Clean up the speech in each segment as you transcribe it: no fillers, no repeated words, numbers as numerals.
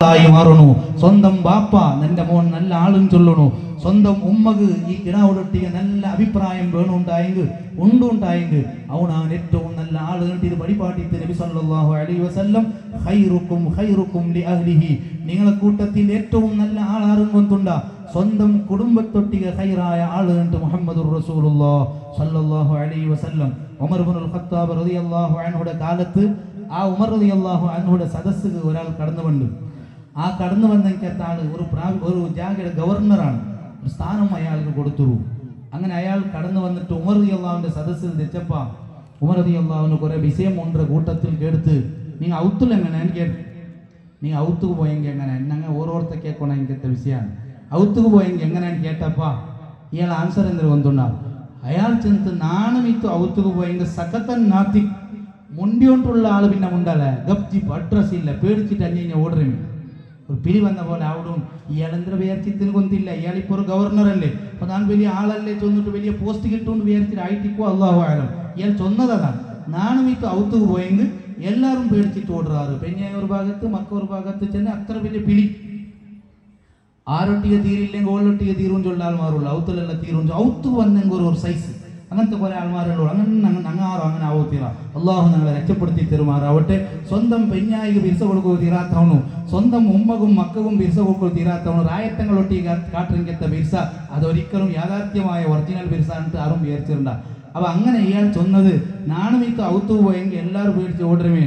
മാറണു. സ്വന്തം ബാപ്പ നിന്റെ മോൻ നല്ല ആളും ചൊല്ലണു. സ്വന്തം ഉമ്മക്ക് ഈ കിടാവിടൊട്ടിയ നല്ല അഭിപ്രായം വേണുണ്ടായെങ്കിൽ ഉണ്ടായെങ്കിൽ അവനാണ് ഏറ്റവും നല്ല ആള്. ഇത് പരിപാടിയിട്ട് നബി സല്ലല്ലാഹു അലൈഹി വസല്ലം ഖൈറുക്കും ഖൈറുക്കും ലി അഹ്ലിഹി, നിങ്ങളെ കൂട്ടത്തിൽ ഏറ്റവും നല്ല ആളാറും കൊണ്ടുണ്ട സ്വന്തം കുടുംബത്തൊട്ടിക ഖൈറായ ആള് മുഹമ്മദുർ റസൂലുള്ളാഹി സല്ലല്ലാഹു അലൈഹി വസല്ലം. ഉമർ ഇബ്നുൽ ഖത്താബ് റളിയല്ലാഹു അൻഹുടെ കാലത്ത് ആ ഉമർ റളിയല്ലാഹു അൻഹുടെ സദസ്സിൽ ഒരാൾ കടന്നു വന്നു. ആ കടന്നു വന്നെങ്കിൽ ആള് ഒരു ജാഗയുടെ ഗവർണറാണ്. ഒരു സ്ഥാനം അയാൾക്ക് കൊടുത്തു. അങ്ങനെ അയാൾ കടന്നു വന്നിട്ട് ഉമർ റളിയല്ലാഹുവിന്റെ സദസ്സിൽ തെച്ചപ്പ ഉമർ റളിയല്ലാഹുവിന് കുറെ വിഷയം ഉണ്ട് കൂട്ടത്തിൽ കേട്ട്, നിങ്ങൾ ഔത്തിൽ എങ്ങനെ എനിക്ക് നീ ഔത്തുക്ക് പോയെങ്കിൽ എങ്ങനെ എന്നങ്ങ ഓരോരുത്തർ കേൾക്കണം എനിക്കത്തെ വിഷയമാണ്. ഔത്തുക്ക് പോയെങ്കിൽ എങ്ങനെയാണ് കേട്ടപ്പാ ഇയാൾ ആൻസർ എന്തൊരു വന്നുണ്ടാവും. അയാൾ ചെന്നിട്ട് നാണമിത്തു ഔത്തുക്ക് പോയെങ്കിൽ സകത്തൻ നാത്തി മുണ്ടിയോണ്ടുള്ള ആള് പിന്നെ മുണ്ടല്ലേ ഗപ്ജിപ്പ് അഡ്രസ് ഇല്ല പേടിച്ചിട്ട് അഞ്ഞ ഓർഡറിന് ഒരു പിരി വന്ന പോലെ അവിടും ഇയാൾ എന്തൊരു വിചാരിച്ചിത്തിന് കൊന്നില്ല. ഇയാളിപ്പോൾ ഒരു ഗവർണറല്ലേ, അപ്പൊ ഞാൻ വലിയ ആളല്ലേ ചൊന്നിട്ട് വലിയ പോസ്റ്റ് കിട്ടുമെന്ന് വിചാരിച്ചിട്ട് ആയിട്ടിക്കോ അള്ളാഹു ആലം. ഇയാൾ ചൊന്നതാണ് നാണമിത്തു ഔത്തുക്ക് പോയെങ്കിൽ എല്ലാവരും പേടിച്ചിട്ട് ഓടുറാറ്. പിന്നെ ഒരു ഭാഗത്ത് മക്ക ഒരു ഭാഗത്ത് ചെന്ന് അത്ര വലിയ പിടി ആരൊട്ടിയ തീരില്ലെങ്കിൽ ഓളൊട്ടിയ തീരും ചൊല്ല ആൾമാരുള്ളൂ. ഔത്തിലെല്ലാം തീരും ഔത്ത് വന്നെങ്കിൽ ഒരു സൈസ് അങ്ങനത്തെ കുറെ ആൾമാരുള്ളൂ. അങ്ങാറോ അങ്ങനെ ആവത്തീറ. അള്ളാഹു ഞങ്ങളെ രക്ഷപ്പെടുത്തി തെരുമാറാവട്ടെ. സ്വന്തം പെഞ്ഞായിക്ക് ബിർസ കൊടുക്കുക തീരാത്തവണു, സ്വന്തം ഉമ്മകും മക്കവും ബിർസ കൊടുക്കുക തീരാത്തവണു. റായത്തങ്ങളൊട്ടി കാട്ടിരിക്കത്തെ ബിർസ അതൊരിക്കലും യാഥാർത്ഥ്യമായ ഒറിജിനൽ ബിർസ എന്നിട്ട് ആരും വിചാരിച്ചിട്ടുണ്ട. അപ്പൊ അങ്ങനെ ഇയാൾ ചൊന്നത് നാണമിത്ത് ഔത്തു പോയെങ്കിൽ എല്ലാവരും പേടിച്ച് ഓടരുമേ.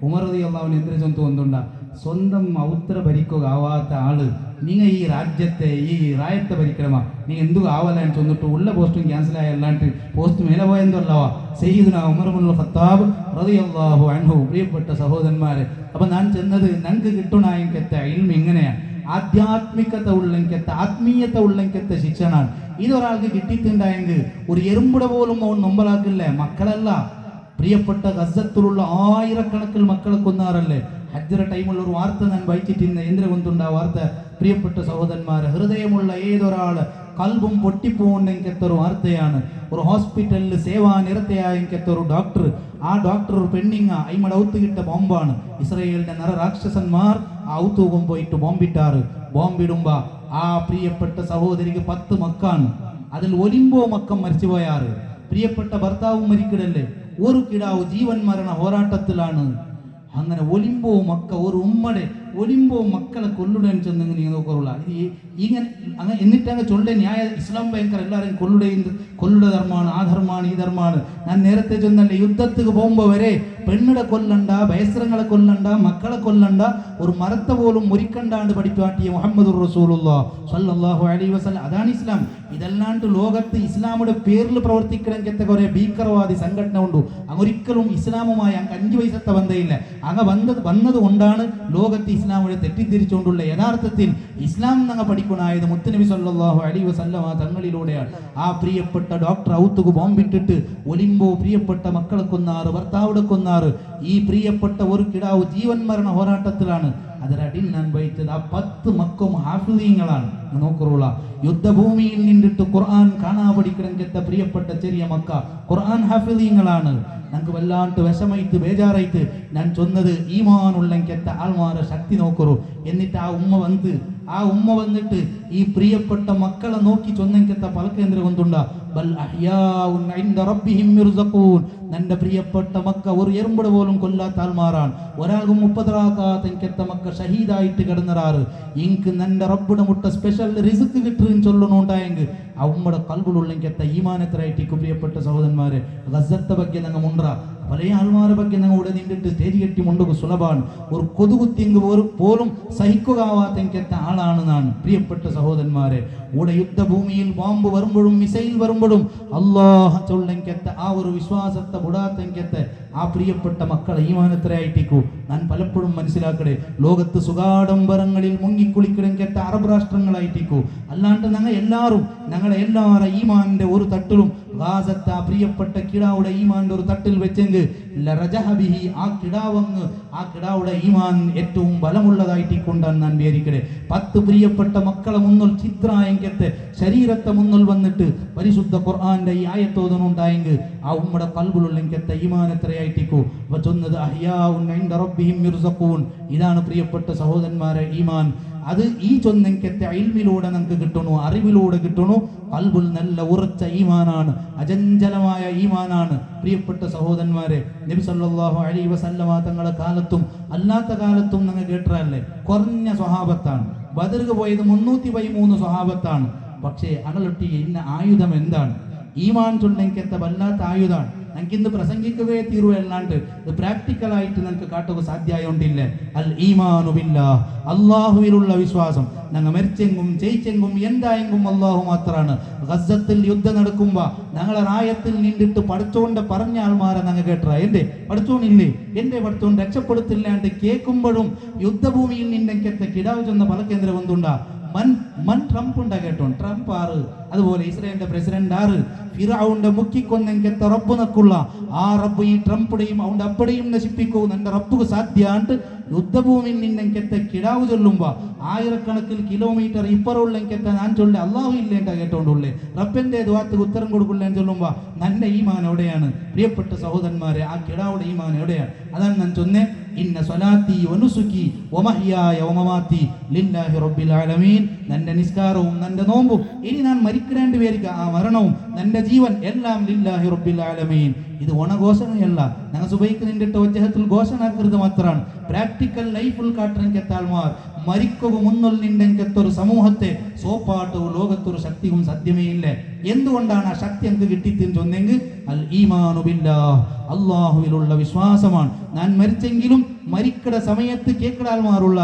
ഉമർ റളിയല്ലാഹു എന്തിനു ചൊന്തു വന്നുണ്ട സ്വന്തം ഔത്ര ഭരിക്കുക ആവാത്ത ആള് നിങ്ങൾ ഈ രാജ്യത്തെ ഈ റായത്തെ ഭരിക്കണമാ നീ എന്തു ആവലാൻ ചൊന്നിട്ട് ഉള്ള പോസ്റ്റും ക്യാൻസൽ ആയ അല്ലാണ്ട് പോസ്റ്റ് മേലെ പോയെന്തല്ലവാ സയ്യിദുനാ ഉമർ ഇബ്നുൽ ഖത്താബ് റളിയല്ലാഹു അൻഹു. പ്രിയപ്പെട്ട സഹോദരന്മാരെ, അപ്പൊ ഞാൻ ചെന്നത് ഞങ്ങൾക്ക് കിട്ടണായെങ്കത്തെ ഇൽമ ഇങ്ങനെയാണ്. ആധ്യാത്മികത ഉള്ളെങ്കത്തെ ആത്മീയത ഉള്ളെങ്കത്തെ ശിക്ഷണാണ്. ഇതൊരാൾക്ക് കിട്ടിയിട്ടുണ്ടായെങ്കിൽ ഒരു എറുമ്പുട പോലും അവൻ നൊമ്പലാക്കില്ലേ. മക്കളല്ല, പ്രിയപ്പെട്ട ഗസത്തിലുള്ള ആയിരക്കണക്കിൽ മക്കളെ കൊന്നാറല്ലേ. ഹജ്ജറ ടൈമുള്ള ഒരു വാർത്ത ഞാൻ വായിച്ചിട്ടിരുന്ന എന്തിനു കൊണ്ടുണ്ട വാർത്ത. പ്രിയപ്പെട്ട സഹോദരന്മാരെ, ഹൃദയമുള്ള ഏതൊരാള് കൽബും പൊട്ടിപ്പോണ്ടെങ്കത്തെ ഒരു വാർത്തയാണ്. ഒരു ഹോസ്പിറ്റലിൽ സേവാനിരതയായെങ്കത്തെ ഒരു ഡോക്ടർ, ആ ഡോക്ടർ ഒരു പെണ്ണിങ്ങ അയിമടെ ഔത്തുകിട്ട ബോംബാണ്. ഇസ്രായേലിന്റെ നരരാക്ഷസന്മാർ ആ ഔത്തൂകം പോയിട്ട് ബോംബിട്ടാറ്. ബോംബിടുമ്പോ ആ പ്രിയപ്പെട്ട സഹോദരിക്ക് 10 മക്കാണ്. അതിൽ ഒലിമ്പോ മക്കം മരിച്ചു പോയാറ്. പ്രിയപ്പെട്ട ഭർത്താവും മരിക്കിടല്ലേ. ഒരു കിടാവ് ജീവൻ മരണ പോരാട്ടത്തിലാണ്. അങ്ങനെ ഒലിമ്പോ മക്ക ഒരു ഉമ്മടെ ഒലിമ്പോ മക്കളെ കൊല്ലുടേന്ന് ചെന്നെങ്കിൽ നിങ്ങൾ നോക്കാറുള്ള ഇങ്ങനെ അങ്ങനെ എന്നിട്ടങ്ങ് ചൊല്ലേ ന്യായ ഇസ്ലാം ഭയങ്കര എല്ലാവരും കൊല്ലുടെ ധർമ്മമാണ്, ആ ധർമ്മമാണ്, ഈ ധർമ്മമാണ്. ഞാൻ നേരത്തെ ചെന്നല്ലേ യുദ്ധത്തിന് പോകുമ്പോൾ വരെ പെണ്ണിടെ കൊല്ലണ്ട, വയസ്സങ്ങളെ കൊല്ലണ്ട, മക്കളെ കൊല്ലണ്ട, ഒരു മരത്തെ പോലും മുറിക്കണ്ടാണ്ട് പഠിപ്പാട്ടിയ മുഹമ്മദുർ റസൂലുള്ളാഹി സ്വല്ലല്ലാഹു അലൈഹി വസല്ലം. അതാണ് ഇസ്ലാം. ഇതല്ലാണ്ട് ലോകത്ത് ഇസ്ലാമുടെ പേരിൽ പ്രവർത്തിക്കണമെങ്കിൽ കുറെ ഭീകരവാദി സംഘടന ഉണ്ട്. അങ്ങൊരിക്കലും ഇസ്ലാമുമായി അങ്ങ് 5 പൈസത്തെ ബന്ധമില്ല. അങ്ങ് വന്നത് കൊണ്ടാണ് ലോകത്ത് ഇസ്ലാമിനെ തെറ്റിദ്ധരിച്ചുകൊണ്ടുള്ള യഥാർത്ഥത്തിൽ ഇസ്ലാം ഞങ്ങൾ പഠിക്കണായത് മുത്തുനബി സല്ലല്ലാഹു അലൈഹി വസല്ലം തങ്ങളിലൂടെയാണ്. ആ പ്രിയപ്പെട്ട ഡോക്ടർ ഔത്തുക്ക് ബോംബിട്ടിട്ട് ഒലിമ്പോ പ്രിയപ്പെട്ട മക്കളെ കൊന്നാറ്, ഭർത്താവിടെ കൊന്നാറ്. ഈ പ്രിയപ്പെട്ട ഒരു കിടാവ് ജീവൻ മരണ പോരാട്ടത്തിലാണ്. അതിനടിയിൽ ഞാൻ വഹിച്ചത് ആ 10 മക്കും ഹാഫിളീങ്ങളാണ്. നോക്കുള്ള യുദ്ധഭൂമിയിൽ നിന്നിട്ട് ഖുർആൻ കാണാ പഠിക്കണമെങ്കിൽ പ്രിയപ്പെട്ട ചെറിയ മക്ക ഖുർആൻ ഹാഫിളീങ്ങളാണ്. ഞങ്ങൾക്ക് വല്ലാണ്ട് വിഷമായിട്ട് ബേജാറായിട്ട് ഞാൻ ചൊന്നത് ഈമാനുള്ളെങ്കത്തെ ആൾമാരെ ശക്തി നോക്കറു. എന്നിട്ട് ആ ഉമ്മ വന്നിട്ട് ഈ പ്രിയപ്പെട്ട മക്കളെ നോക്കി ചൊന്നെങ്കത്തെ പലക്കേന്ദ്ര കൊണ്ടുണ്ട ബൽ അഹ്യാഉൻ ഇൻദ റബ്ബിഹിം യുർസഖൂൻ. നിന്റെ പ്രിയപ്പെട്ട മക്ക ഒരു എറുമ്പട പോലും കൊല്ലാത്ത ആൾമാരാണ്. ഒരാൾക്കും 30 റാകാത്തെങ്കത്തെ മക്ക ഷഹീദായിട്ട് കിടന്നറാറ്. ഇങ്ക് നിന്റെ റബ്ബുടെ മുട്ട സ്പെഷ്യൽ റിസ്ക് കിട്ടുകയും ചൊല്ലണുണ്ടായെങ്കിൽ ആ ഉമ്മയുടെ കൽബിലുള്ളെങ്കത്തെ ഈമാനത്തിലായിട്ട് പ്രിയപ്പെട്ട സഹോദരന്മാരെ ഗസത്തെ ಬಗ್ಗೆ ഞങ്ങൾ മുണ്ട പല ആൾമാരെ ಬಗ್ಗೆ ഞങ്ങൾ ഇവിടെ നിന്നിട്ട് സ്റ്റേജ് കെട്ടി മുണ്ടുക സുലഭാണ്. ഒരു കൊതുകുത്തിങ്ക് പോലും സഹിക്കുകയാവാത്തെങ്കത്തെ ആളാണ് ഞാൻ. പ്രിയപ്പെട്ട സഹോദരന്മാരെ, ഇവിടെ യുദ്ധഭൂമിയിൽ ബോംബ് വരുമ്പോഴും മിസൈൽ വരുമ്പോഴും അല്ലാഹ് ചൊല്ലെങ്കത്തെ ആ ഒരു വിശ്വാസത്തെ വിടാത്തെങ്കത്തെ ആ പ്രിയപ്പെട്ട മക്കളെ ഈമാനത്തിലായിട്ടിക്കൂ ഞാൻ പലപ്പോഴും മനസ്സിലാക്കണേ. ലോകത്ത് സുഗാഡംബരങ്ങളിൽ മുങ്ങിക്കുളിക്കണമെങ്കത്തെ അറബ് രാഷ്ട്രങ്ങളായിട്ടിക്കൂ. അല്ലാണ്ട് ഞങ്ങളെ എല്ലാവരും ഈമാന്റെ ഒരു തട്ടിലും ഗാസത്തെ ആ പ്രിയപ്പെട്ട കിടാവുടെ ഈമാന്റെ ഒരു തട്ടിൽ വെച്ചെങ്കിൽ ചൊന്നെങ്കിൽ ലറജഹബിഹി ആ കിടാവങ്ങ് ആ കിടാവുടെ ഈമാൻ ഏറ്റവും ബലമുള്ളതായിട്ട് കൊണ്ടാണ് ഞാൻ വിചാരിക്കട്ടെ. 10 പ്രിയപ്പെട്ട മക്കളെ മുന്നിൽ ചിത്രായങ്കത്തെ ശരീരത്തെ മുന്നിൽ വന്നിട്ട് പരിശുദ്ധ ഖുർആന്റെ ഈ ആയത്തോതുന്നുണ്ടായെങ്കിൽ ആ ഉമ്മയുടെ കൽബിലുള്ളെങ്കത്തെ ഈമാൻ എത്രയായിട്ടിക്കോ. അപ്പൊ ചൊന്നത് അഹ്യാഉൻ ഇൻദ റബ്ബിഹിം യുർസഖൂൻ. ഇതാണ് പ്രിയപ്പെട്ട സഹോദരന്മാരെ ഈമാൻ. അത് ഈ ചൊന്നെങ്കത്തെ ഇൽമിലൂടെ നമുക്ക് കിട്ടണു, അറിവിലൂടെ കിട്ടണു. കൽബിൽ നല്ല ഉറച്ച ഈമാനാണ്, അചഞ്ചലമായ ഈമാനാണ്. പ്രിയപ്പെട്ട സഹോദരന്മാരെ, നബി സല്ലല്ലാഹു അലൈഹി വസല്ലമ തങ്ങളുടെ കാലത്തും അല്ലാത്ത കാലത്തും നിങ്ങൾ കേട്ടല്ലേ കുറഞ്ഞ സ്വഹാബത്താണ്. ബദർക്ക് പോയത് 313 സ്വഹാബത്താണ്. പക്ഷേ അങ്ങളൊട്ടി ഇന്ന ആയുധം എന്താണ്? ഈമാൻ ചൊല്ലെങ്കത്തെ വല്ലാത്ത ആയുധമാണ്. ഞങ്ങൾക്ക് ഇന്ന് പ്രസംഗിക്കുകയെ തീരുവല്ലാണ്ട് ഇത് പ്രാക്ടിക്കലായിട്ട് നിങ്ങൾക്ക് കാട്ടുക സാധ്യമായോണ്ടില്ല. അൽ ഈമാനു ബില്ലാഹ്, അള്ളാഹുവിലുള്ള വിശ്വാസം. ഞങ്ങൾ മരിച്ചെങ്കും ജയിച്ചെങ്കും എന്തായെങ്കും അള്ളാഹു മാത്രമാണ്. ഗസ്സത്തിൽ യുദ്ധം നടക്കുമ്പോൾ ഞങ്ങളെ റായത്തിൽ നിന്നിട്ട് പഠിച്ചോണ്ട് പറഞ്ഞ ആൾമാരെ ഞങ്ങൾ കേട്ട എന്റെ പഠിച്ചോണില്ലേ, എന്റെ പഠിച്ചോണ്ട് രക്ഷപ്പെടുത്തില്ലാണ്ട് കേൾക്കുമ്പോഴും യുദ്ധഭൂമിയിൽ നിന്നെങ്കത്തെ കിടാവ് ചെന്ന പല കേന്ദ്രം എന്തുണ്ടാ മൻ ട്രംപ് ഉണ്ടാ കേട്ടോ. ട്രംപ് ആറ്, അതുപോലെ ഇസ്രായേലിന്റെ പ്രസിഡന്റ് ആറ്, ഫിറഔന്റെ മുക്കിക്കൊന്നെങ്കത്തെ റബ്ബ് നക്കുള്ള ആ റബ്ബ് ഈ ട്രംപിടെയും അവന്റെ അപ്പടെയും നശിപ്പിക്കൂ എന്റെ റബ്ബുക്ക് സാധ്യാണ്ട് യുദ്ധഭൂമിയിൽ നിന്നെങ്കത്തെ കിടാവ് ചൊല്ലുമ്പോ 1000 കിലോമീറ്റർ ഇപ്പറുള്ളെങ്കത്തെ ഞാൻ ചൊല്ലേ അള്ളാഹു ഇല്ലേണ്ട കേട്ടോണ്ടുള്ളേ റബ്ബന്റെ ദുആക്ക് ഉത്തരം കൊടുക്കില്ല ചൊല്ലുമ്പോ നന്റെ ഈമാൻ എവിടെയാണ്? പ്രിയപ്പെട്ട സഹോദരന്മാരെ, ആ കിടാവുടെ ഈമാൻ എവിടെയാണ്? അതാണ് ഞാൻ ചൊന്നേ, ഇന്ന സ്വലാത്തി വനുസുക്കി വമഹ്യായ വമമാത്തി ലില്ലാഹി റബ്ബിൽ ആലമീൻ. നന്റെ നിസ്കാരവും നന്റെ നോമ്പും ഇനി ഞാൻ മരിക്കേണ്ടി വരിക ആ മരണവും നന്റെ ജീവൻ എല്ലാം ലില്ലാഹി റബ്ബിൽ ആലമീൻ. ഇത് ഓണഘോഷണയല്ല. ഞങ്ങൾ സുബൈക്ക് നിന്നിട്ട് ഒജ്ജഹത്തിൽ ഘോഷണാക്കരുത് മാത്രമാണ്. പ്രാക്ടിക്കൽ ലൈഫിൽ കാട്ടണെങ്കെത്താൽമാർ മരിക്കുക മുന്നിൽ നിന്നെങ്കത്തൊരു സമൂഹത്തെ സോപ്പാട്ടവും ലോകത്തൊരു ശക്തിയും സാധ്യമേ ഇല്ല. എന്തുകൊണ്ടാണ് ആ ശക്തി എനിക്ക് കിട്ടിയെന്ന് ചൊന്നെങ്കിൽ അൽ ഈമാനു ബില്ലാഹ്, അള്ളാഹുവിലുള്ള വിശ്വാസമാണ്. ഞാൻ മരിച്ചെങ്കിലും മരിക്കട സമയത്ത് കേക്കടാൽമാറുള്ള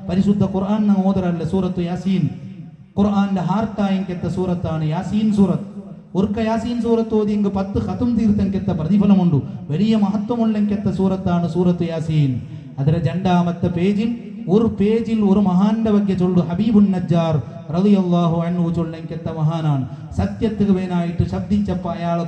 പരിശുദ്ധ ഖുർആൻ ഓതറല്ല സൂറത്ത് യാസീൻ. ഖുർആന്റെ ഹാർട്ടായെങ്കത്തെ സൂറത്താണ് യാസീൻ സൂറത്ത്. ഒർക്ക യാസീൻ സൂറത്ത് ഓതി 10 ഖതും തീർത്തെങ്കത്തെ പ്രതിഫലമുണ്ട്. വലിയ മഹത്വമുള്ളെങ്കത്തെ സൂറത്താണ് സൂറത്ത് യാസീൻ. അതിലെ 2ാമത്തെ പേജിൽ ഒരു മഹാന്റെ ಬಗ್ಗೆ ചൊല്ലു ഹബീബുൻ നജ്ജാർ റളിയല്ലാഹു അൻഹു ചൊല്ലെങ്കത്തെ മഹാനാണ്. സത്യത്തിന് വേനായിട്ട് ശബ്ദിച്ചപ്പോ അയാളെ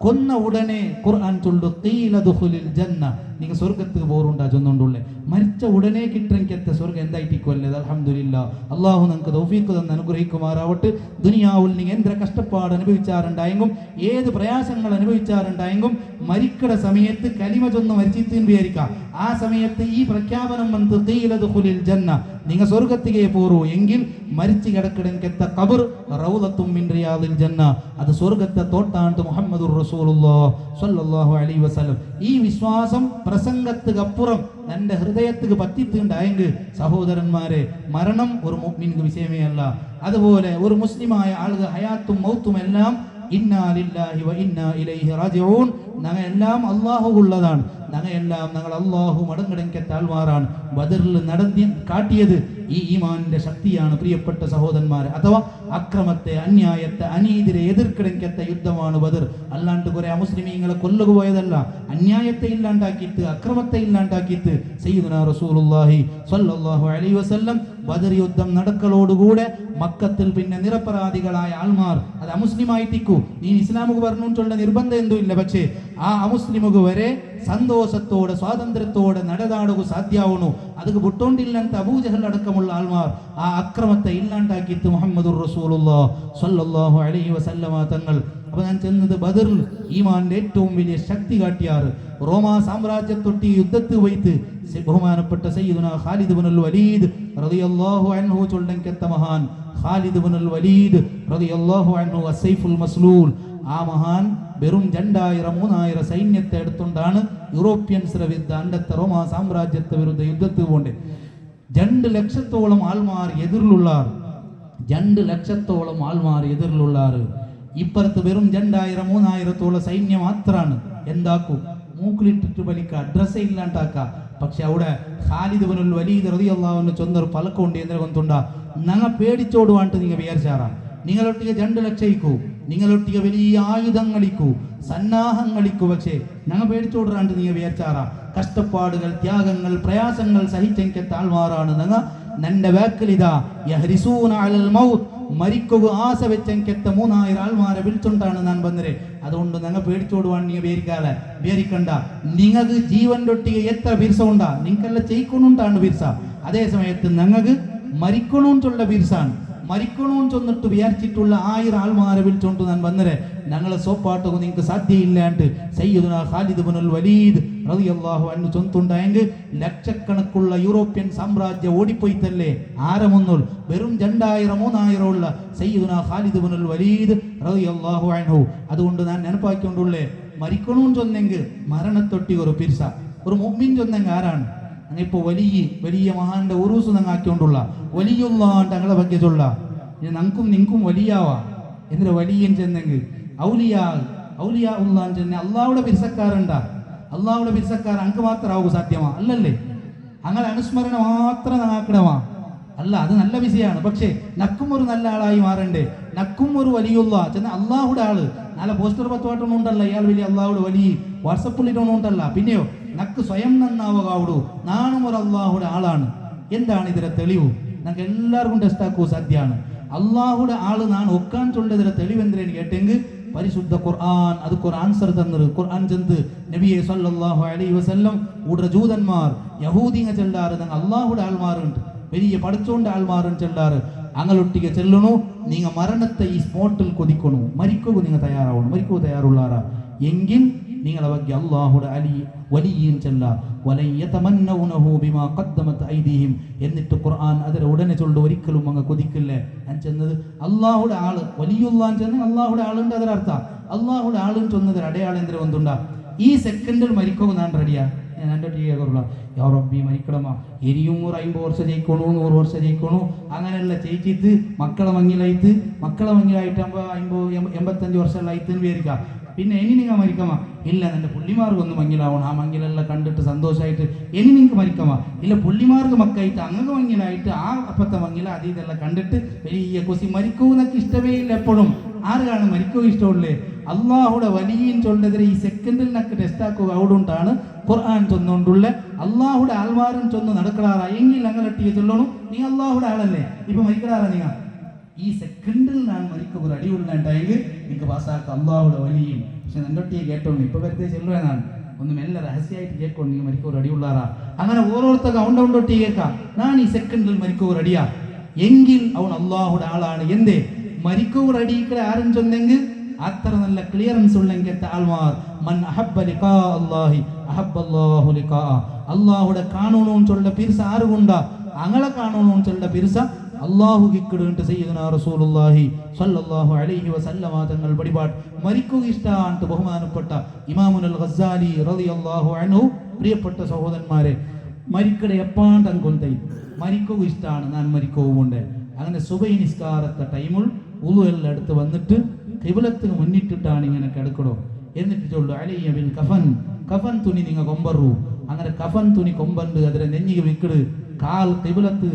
കൊന്ന ഉടനെ ഖുർആൻ ചൊല്ലു ഖീല ദുഖുലിൽ ജന്ന, നിങ്ങൾ സ്വർഗത്തിന് പോറുണ്ടാ ചൊന്നുകൊണ്ടുള്ളേ. മരിച്ച ഉടനെ കിട്ടണമെങ്കിൽ സ്വർഗം എന്തായിട്ടിക്കുമല്ലേ? അൽഹംദുലില്ലാ, അള്ളാഹു നിങ്ങൾക്ക് തൗഫീഖ് തന്ന് അനുഗ്രഹിക്കുമാറാവട്ടെ. ദുനിയാവിൽ നിങ്ങൾ എന്തൊരു കഷ്ടപ്പാട് അനുഭവിച്ചാറുണ്ടായെങ്കും ഏത് പ്രയാസങ്ങൾ അനുഭവിച്ചാറുണ്ടായെങ്കും മരിക്കട സമയത്ത് കലിമ ചൊന്ന് മരിച്ചിട്ട് വിചാരിക്കാം. ആ സമയത്ത് ഈ പ്രഖ്യാപനം വന്ന് ഖീല ദുഖുലിൽ ജന്ന, നിങ്ങൾ സ്വർഗത്തികെ പോറൂ എങ്കിൽ മരിച്ചു കിടക്കിടങ്കെത്ത ഖബർ റൗളത്തും മിൻ റിയാദിൽ ജന്ന, അത് സ്വർഗത്തെ തോട്ടാണ്ട് മുഹമ്മദുർ റസൂലുള്ളാഹി സ്വല്ലല്ലാഹു അലൈഹി വസല്ലം. ഈ വിശ്വാസം പ്രസംഗത്തിന് അപ്പുറം എൻ്റെ ഹൃദയത്തിന് പറ്റിയിട്ടുണ്ടായെങ്കിൽ സഹോദരന്മാരെ, മരണം ഒരു മുഅ്മിനിന്റെ വിഷയമേ അല്ല. അതുപോലെ ഒരു മുസ്ലിമായ ആളുകൾ ഹയാത്തും മൗത്തും എല്ലാം ഇന്നാ ലില്ലാഹി വ ഇന്നാ ഇലൈഹി റാജിഊൻ. ഞങ്ങൾ എല്ലാം അള്ളാഹു ഉള്ളതാണ്. ഞങ്ങൾ അള്ളാഹു മടങ്ങടങ്കത്തെ ആൾമാരാണ്. ബദറിൽ നടത്തി കാട്ടിയത് ഈ ഈമാനിന്റെ ശക്തിയാണ് പ്രിയപ്പെട്ട സഹോദരന്മാരെ. അഥവാ അക്രമത്തെ, അന്യായത്തെ, അനീതിരെ എതിർക്കിടങ്കത്തെ യുദ്ധമാണ് ബദർ. അല്ലാണ്ട് കുറെ അമുസ്ലിമീങ്ങളെ കൊല്ലുക പോയതല്ല. അന്യായത്തെ ഇല്ലാണ്ടാക്കിയിട്ട്, അക്രമത്തെ ഇല്ലാണ്ടാക്കിയിട്ട് സയ്യിദുനാ റസൂലുള്ളാഹി സ്വല്ലല്ലാഹു അലൈഹി വസല്ലം ബദർ യുദ്ധം നടക്കലോടുകൂടെ മക്കത്തിൽ പിന്നെ നിരപരാധികളായ ആൾമാർ, അത് അമുസ്ലിമായിട്ടിക്കൂ, നീ ഇസ്ലാമുക്ക് പറഞ്ഞുകൊണ്ടുള്ള നിർബന്ധം എന്തോ ഇല്ല, പക്ഷേ ആ അമുസ്ലിമുക്ക് വരെ സന്തോഷത്തോടെ സ്വാതന്ത്ര്യത്തോടെ നടതാടുക സാധ്യാവണു. അത് വിട്ടോണ്ടില്ലಂತ അബൂജഹൽ അടക്കമുള്ള ആൾമാർ ആ അക്രമത്തെ ഇല്ലാണ്ടാക്കിയിട്ട് മുഹമ്മദുർ റസൂലുള്ളാഹി സ്വല്ലല്ലാഹു അലൈഹി വസല്ലമ തങ്ങൾ. അപ്പൊ ഞാൻ ചെന്നത് ബദറിൽ ഈമാന്റെ ഏറ്റവും വലിയ ശക്തി കാട്ടിയാറ് റോമാ സാമ്രാജ്യത്തൊട്ടി യുദ്ധത്തിൽ വൈത്ത് ബഹുമാനപ്പെട്ട സയ്യിദുനാ ഖാലിദ് ഇബ്നുൽ വലീദ് റളിയല്ലാഹു അൻഹു ചൊല്ലങ്കത്ത മഹാൻ ഖാലിദ് ഇബ്നുൽ വലീദ് റളിയല്ലാഹു അൻഹു അസ്സൈഫുൽ മസ്ലൂൽ. ആ മഹാൻ വെറും 2000-3000 സൈന്യത്തെ എടുത്തുകൊണ്ടാണ് യൂറോപ്യൻസിന്റെ വിരുദ്ധ അണ്ടത്തെ റോമാ സാമ്രാജ്യത്തെ വിരുദ്ധ യുദ്ധത്തിൽ പോണ്ടേ. 2 ലക്ഷത്തോളം ആൾമാർ എതിരിലുള്ളാർ. 2 ലക്ഷത്തോളം ആൾമാർ എതിരിലുള്ളാർ. ഇപ്പുറത്ത് വെറും 2000-3000 സൈന്യം മാത്രമാണ്. എന്താക്കും? മൂക്കിലിട്ടിട്ട് വലിക്ക, അഡ്രസ്സേ ഇല്ലാണ്ടാക്ക. പക്ഷെ അവിടെ ഖാലിദ് ഇബ്നുൽ വലീദ് റളിയല്ലാഹു അൻഹു ചൊന്നൊരു പലക്കൊണ്ട് എന്തിനെ കൊണ്ടുണ്ടാ ഞങ്ങൾ പേടിച്ചോടുവാണ്ട് നിങ്ങൾ വിചാരിച്ചാറാ. നിങ്ങളൊട്ടിಗೆ 2 ലക്ഷയിക്കൂ, നിങ്ങളൊട്ടിಗೆ വലിയ ആയുധങ്ങളിക്കൂ, സന്നാഹങ്ങളിക്കൂ. പക്ഷേ ഞങ്ങൾ പേടിച്ചോടാണ്ട് നിങ്ങൾ വിചാരിച്ചാറാ. കഷ്ടപ്പാടുകൾ, ത്യാഗങ്ങൾ, പ്രയാസങ്ങൾ സഹിച്ചെങ്കത്തെ ആൾമാരാണ് ഞങ്ങൾ. നന്റെ വാക്കിലിതാ യഹ്രിസൂന അലൽ മൗത്ത്, മരിക്കുക ആശ വെച്ചെങ്കെത്ത 3000 ആൾമാരെ വിളിച്ചോണ്ടാണ് ഞാൻ വന്നത്. അതുകൊണ്ട് ഞങ്ങൾ പേടിച്ചോടുവാൻ നീ വിചാരിക്കണ്ട. നിങ്ങൾക്ക് ജീവൻ്റെ ഒട്ടിಗೆ എത്ര ബിർസ ഉണ്ടാ, നിങ്ങൾക്കെല്ലാം ചെയ്ക്കണുണ്ടാണ് ബിർസ. അതേ സമയത്ത് ഞങ്ങൾക്ക് മരിക്കണമെന്നുള്ള ബിർസാണ്. മരിക്കണമെന്ന് ചൊന്നിട്ട് വിചാരിച്ചിട്ടുള്ള 1000 ആൾമാരെ വിളിച്ചോണ്ട് ഞാൻ വന്നരെ ഞങ്ങളെ സോപ്പാട്ടുക നിങ്ങൾക്ക് സാധ്യയില്ലാണ്ട് സയ്യിദുനാ ഖാലിദ് ഇബ്നുൽ വലീദ് റളിയല്ലാഹു അൻഹു ചൊന്തുണ്ടായെങ്കിൽ ലക്ഷക്കണക്കുള്ള യൂറോപ്യൻ സാമ്രാജ്യം ഓടിപ്പോയിത്തല്ലേ ആരമൊന്നുൾ വെറും 2000-3000 ഉള്ള സയ്യിദുനാ ഖാലിദ് ഇബ്നുൽ വലീദ് റളിയല്ലാഹു അൻഹു. അതുകൊണ്ട് ഞാൻ നെനപ്പാക്കിക്കൊണ്ടുള്ളേ മരിക്കണമെന്ന് ചൊന്നെങ്കിൽ മരണത്തൊട്ടി ഒരു പിർസ, ഒരു മുഅ്മിൻ ചൊന്നെങ്കിൽ ആരാണ് ഇപ്പോൾ വലിയ മഹാന്റെ ഉറൂസ് ഞങ്ങൾ ആക്കിക്കൊണ്ടുള്ള വലിയുള്ളാണ്ട് ഞങ്ങളെ ಬಗ್ಗೆ ചൊല്ല ഞങ്ങൾക്കും നിങ്ങൾക്കും വലിയാവാ എന്തിനാ വലിയൻ ചെന്നെങ്കിൽ ഔലിയാ ഉള്ളാൻ ചെന്നെ അള്ളാഹുടെ പിരിസക്കാരുണ്ടാ. അള്ളാഹുടെ പിരിസക്കാർ അങ്ക് മാത്രമാവും സാധ്യമാ അല്ലല്ലേ? അങ്ങനെ അനുസ്മരണ മാത്രം ഞങ്ങാക്കിടമാ അല്ല, അത് നല്ല വിഷയമാണ്. പക്ഷേ നക്കും ഒരു നല്ല ആളായി മാറണ്ടേ, നക്കും ഒരു വലിയുള്ള ചെന്ന അള്ളാഹുടെ ആള്. നല്ല പോസ്റ്റർ പത്തുപാട്ടൊന്നും ഉണ്ടല്ല ഇയാൾ വലിയ അള്ളാഹുടെ വലിയ വാട്സപ്പിലിട്ടൊന്നും ഉണ്ടല്ല. പിന്നെയോ നക്ക് സ്വയം നന്നാവുകാവുടു നാണും ഒരു അള്ളാഹുടെ ആളാണ്. എന്താണ് ഇതിന്റെ തെളിവ്? ഞങ്ങൾക്ക് എല്ലാവർക്കും ടെസ്റ്റ് ആക്കൂ സാധ്യമാണ്. അള്ളാഹുടെ ആള് നാൻ ഒക്കാൻ ചൊല്ലതിന്റെ തെളിവെന്തിനു കേട്ടെങ്കിൽ പരിശുദ്ധ ഖുർആൻ അതുക്കൊരു ആൻസർ തന്നത്. ഖുർആൻ ചെന്ന് നബിയെ സല്ലല്ലാഹു അലൈഹി വസല്ലം ഉട ജൂതന്മാർ യഹൂദിങ്ങ ചെല്ലാറ് ഞങ്ങൾ അള്ളാഹുടെ ആൾമാരുണ്ട്, വലിയ പഠിച്ചോണ്ട് ആൾമാരും ചെല്ലാറ്. അങ്ങളൊട്ടിಗೆ ചെല്ലണു. നിങ്ങൾ മരണത്തെ ഈ സ്പോട്ടിൽ കൊതിക്കണു, മരിക്കുക നിങ്ങൾ തയ്യാറാവണം. മരിക്കുക തയ്യാറുള്ളാറാ എങ്കിൽ നിങ്ങളെ ಬಗ್ಗೆ അള്ളാഹുടെ വലിയൻ ചെല്ല വലയതമന്നൗനഹു ബിമാ ഖദ്ദമത് ഐദിഹിം എന്നിട്ട് ഖുർആൻ അതിലെ ഉടനെ ചൊല്ലു ഒരിക്കലും അങ്ങ് കൊതിക്കില്ലേ. ഞാൻ ചെന്നത് അള്ളാഹുടെ ആള് വലിയുള്ളാൻ ചെന്ന് അള്ളാഹുടെ ആളുണ്ട്. അതിലർത്ഥ അള്ളാഹുടെ ആളും ചൊന്നതിൽ അടയാളം എന്തിനു വന്നുണ്ടാ ഈ സെക്കൻഡിൽ മരിക്കുക ഞാൻ റെഡിയാ. ഞാൻ എൻ്റെ ടീക്കുള്ള യാ റബ്ബി മരിക്കണമാ ഇനിയും 50 വർഷം ജയിക്കണു 100 വർഷം ജയിക്കണു അങ്ങനെയുള്ള ജയിച്ചിട്ട് മക്കളെ മങ്ങിലായിട്ടാകുമ്പോൾ 50-85 വർഷമെല്ലായിട്ടെന്ന് വിചാരിക്കാം. പിന്നെ ഇനി നിങ്ങൾ മരിക്കമാ ഇല്ല എൻ്റെ പുള്ളിമാർക്കൊന്ന് മങ്ങിലാവണം, ആ മങ്ങിലെല്ലാം കണ്ടിട്ട് സന്തോഷമായിട്ട് ഇനി നിങ്ങൾക്ക് മരിക്കമാ ഇല്ല പുള്ളിമാർക്ക് മക്കായിട്ട് അങ്ങ് മങ്ങിലായിട്ട് ആ അപ്പത്തെ മങ്ങില ഇതെല്ലാം കണ്ടിട്ട് വലിയ കൊസി മരിക്കൂന്നൊക്കെ ഇഷ്ടമേ ഇല്ല. എപ്പോഴും ആരാണ് മരിക്കുക ഇഷ്ടമുള്ളേ? അള്ളാഹുടെ വലിയ ചൊല്ലതിരെ ഈ സെക്കൻഡിൽ നക്ക് ടെസ്റ്റ് ആക്കുക. അവിടുണ്ടാണ് ഖുർആൻ ചൊന്നുകൊണ്ടുള്ള അള്ളാഹുടെ ആൾമാരും ചൊന്ന് നടക്കടാറാ എങ്കിൽ അങ്ങനെട്ടിയെ ചൊല്ലണു. നീ അള്ളാഹുടെ ആളല്ലേ, ഇപ്പൊ മരിക്കടാറാ നിങ്ങൾ ഈ സെക്കൻഡിൽ ഞാൻ മരിക്കുക ഒരു അടിയുള്ളതായെങ്കിൽ നിങ്ങൾക്ക് പാസ്സാക്കുക അള്ളാഹുടെ വലിയും. പക്ഷെ നല്ലൊട്ടിയെ കേട്ടോണ്ട് ഇപ്പൊ വെറുതെ ചെല്ലുവാനാണ് ഒന്നും എല്ലാം രഹസ്യമായിട്ട് കേൾക്കൊണ്ട് നിങ്ങൾ മരിക്കുക ഒരു അടിയുള്ളാറാ. അങ്ങനെ ഓരോരുത്തർ ഔണ്ടൊട്ടി കേൾക്കാം ഞാൻ ഈ സെക്കൻഡിൽ മരിക്കുക ഒരു അടിയാ എങ്കിൽ അവൻ അള്ളാഹുടെ ആളാണ്. എന്തേ മരിക്കുക ഒരു അടിയിക്കടെ ആരും ചൊന്നെങ്കിൽ അത്ര നല്ല ക്ലിയറൻസ് ഉള്ളെങ്കിൽ ആൾമാർ മൻ അഹബ്ബ ലിഖാ അല്ലാഹി അഹബ്ബല്ലാഹു ലിഖാ അള്ളാഹുടെ കാണണമെന്ന് ചൊല്ല പിരിസ ആരുകൊണ്ടാ അങ്ങളെ കാണണമെന്ന് ചൊല്ല പിരിസ അള്ളാഹു കിക്കിടുണ്ട് സയ്യിദുനാ റസൂലുള്ളാഹി സ്വല്ലല്ലാഹു അലൈഹി വസല്ലമ തങ്ങൾ വഴിപാട് മരിക്കുക ഇഷ്ടാണ്ട് ബഹുമാനപ്പെട്ട ഇമാമുൽ ഗസ്സാലി റളിയല്ലാഹു അൻഹു. പ്രിയപ്പെട്ട സഹോദരന്മാരെ മരിക്കടെ എപ്പാണ്ട് കൊന്തൈ മരിക്കുക ഇഷ്ടാണ് ഞാൻ മരിക്കവുമുണ്ട്. അങ്ങനെ സുബൈ നിസ്കാരത്തെ ടൈമിൽ ഉളു എല്ലാം എടുത്ത് വന്നിട്ട് ഖിബ്ലത്തിന് മുന്നിട്ടിട്ടാണ് ഇങ്ങനെ കിടക്കടോ. എന്നിട്ട് ചൊല്ലു അലയ്യ ബിൽ കഫൻ തുണി നിങ്ങൾ കൊമ്പറു. അങ്ങനെ കഫൻ തുണി കൊമ്പണ്ട് അതിലെ നെഞ്ഞിക്ക് വിക്കിട് കാൽ ഖിബ്ലത്ത്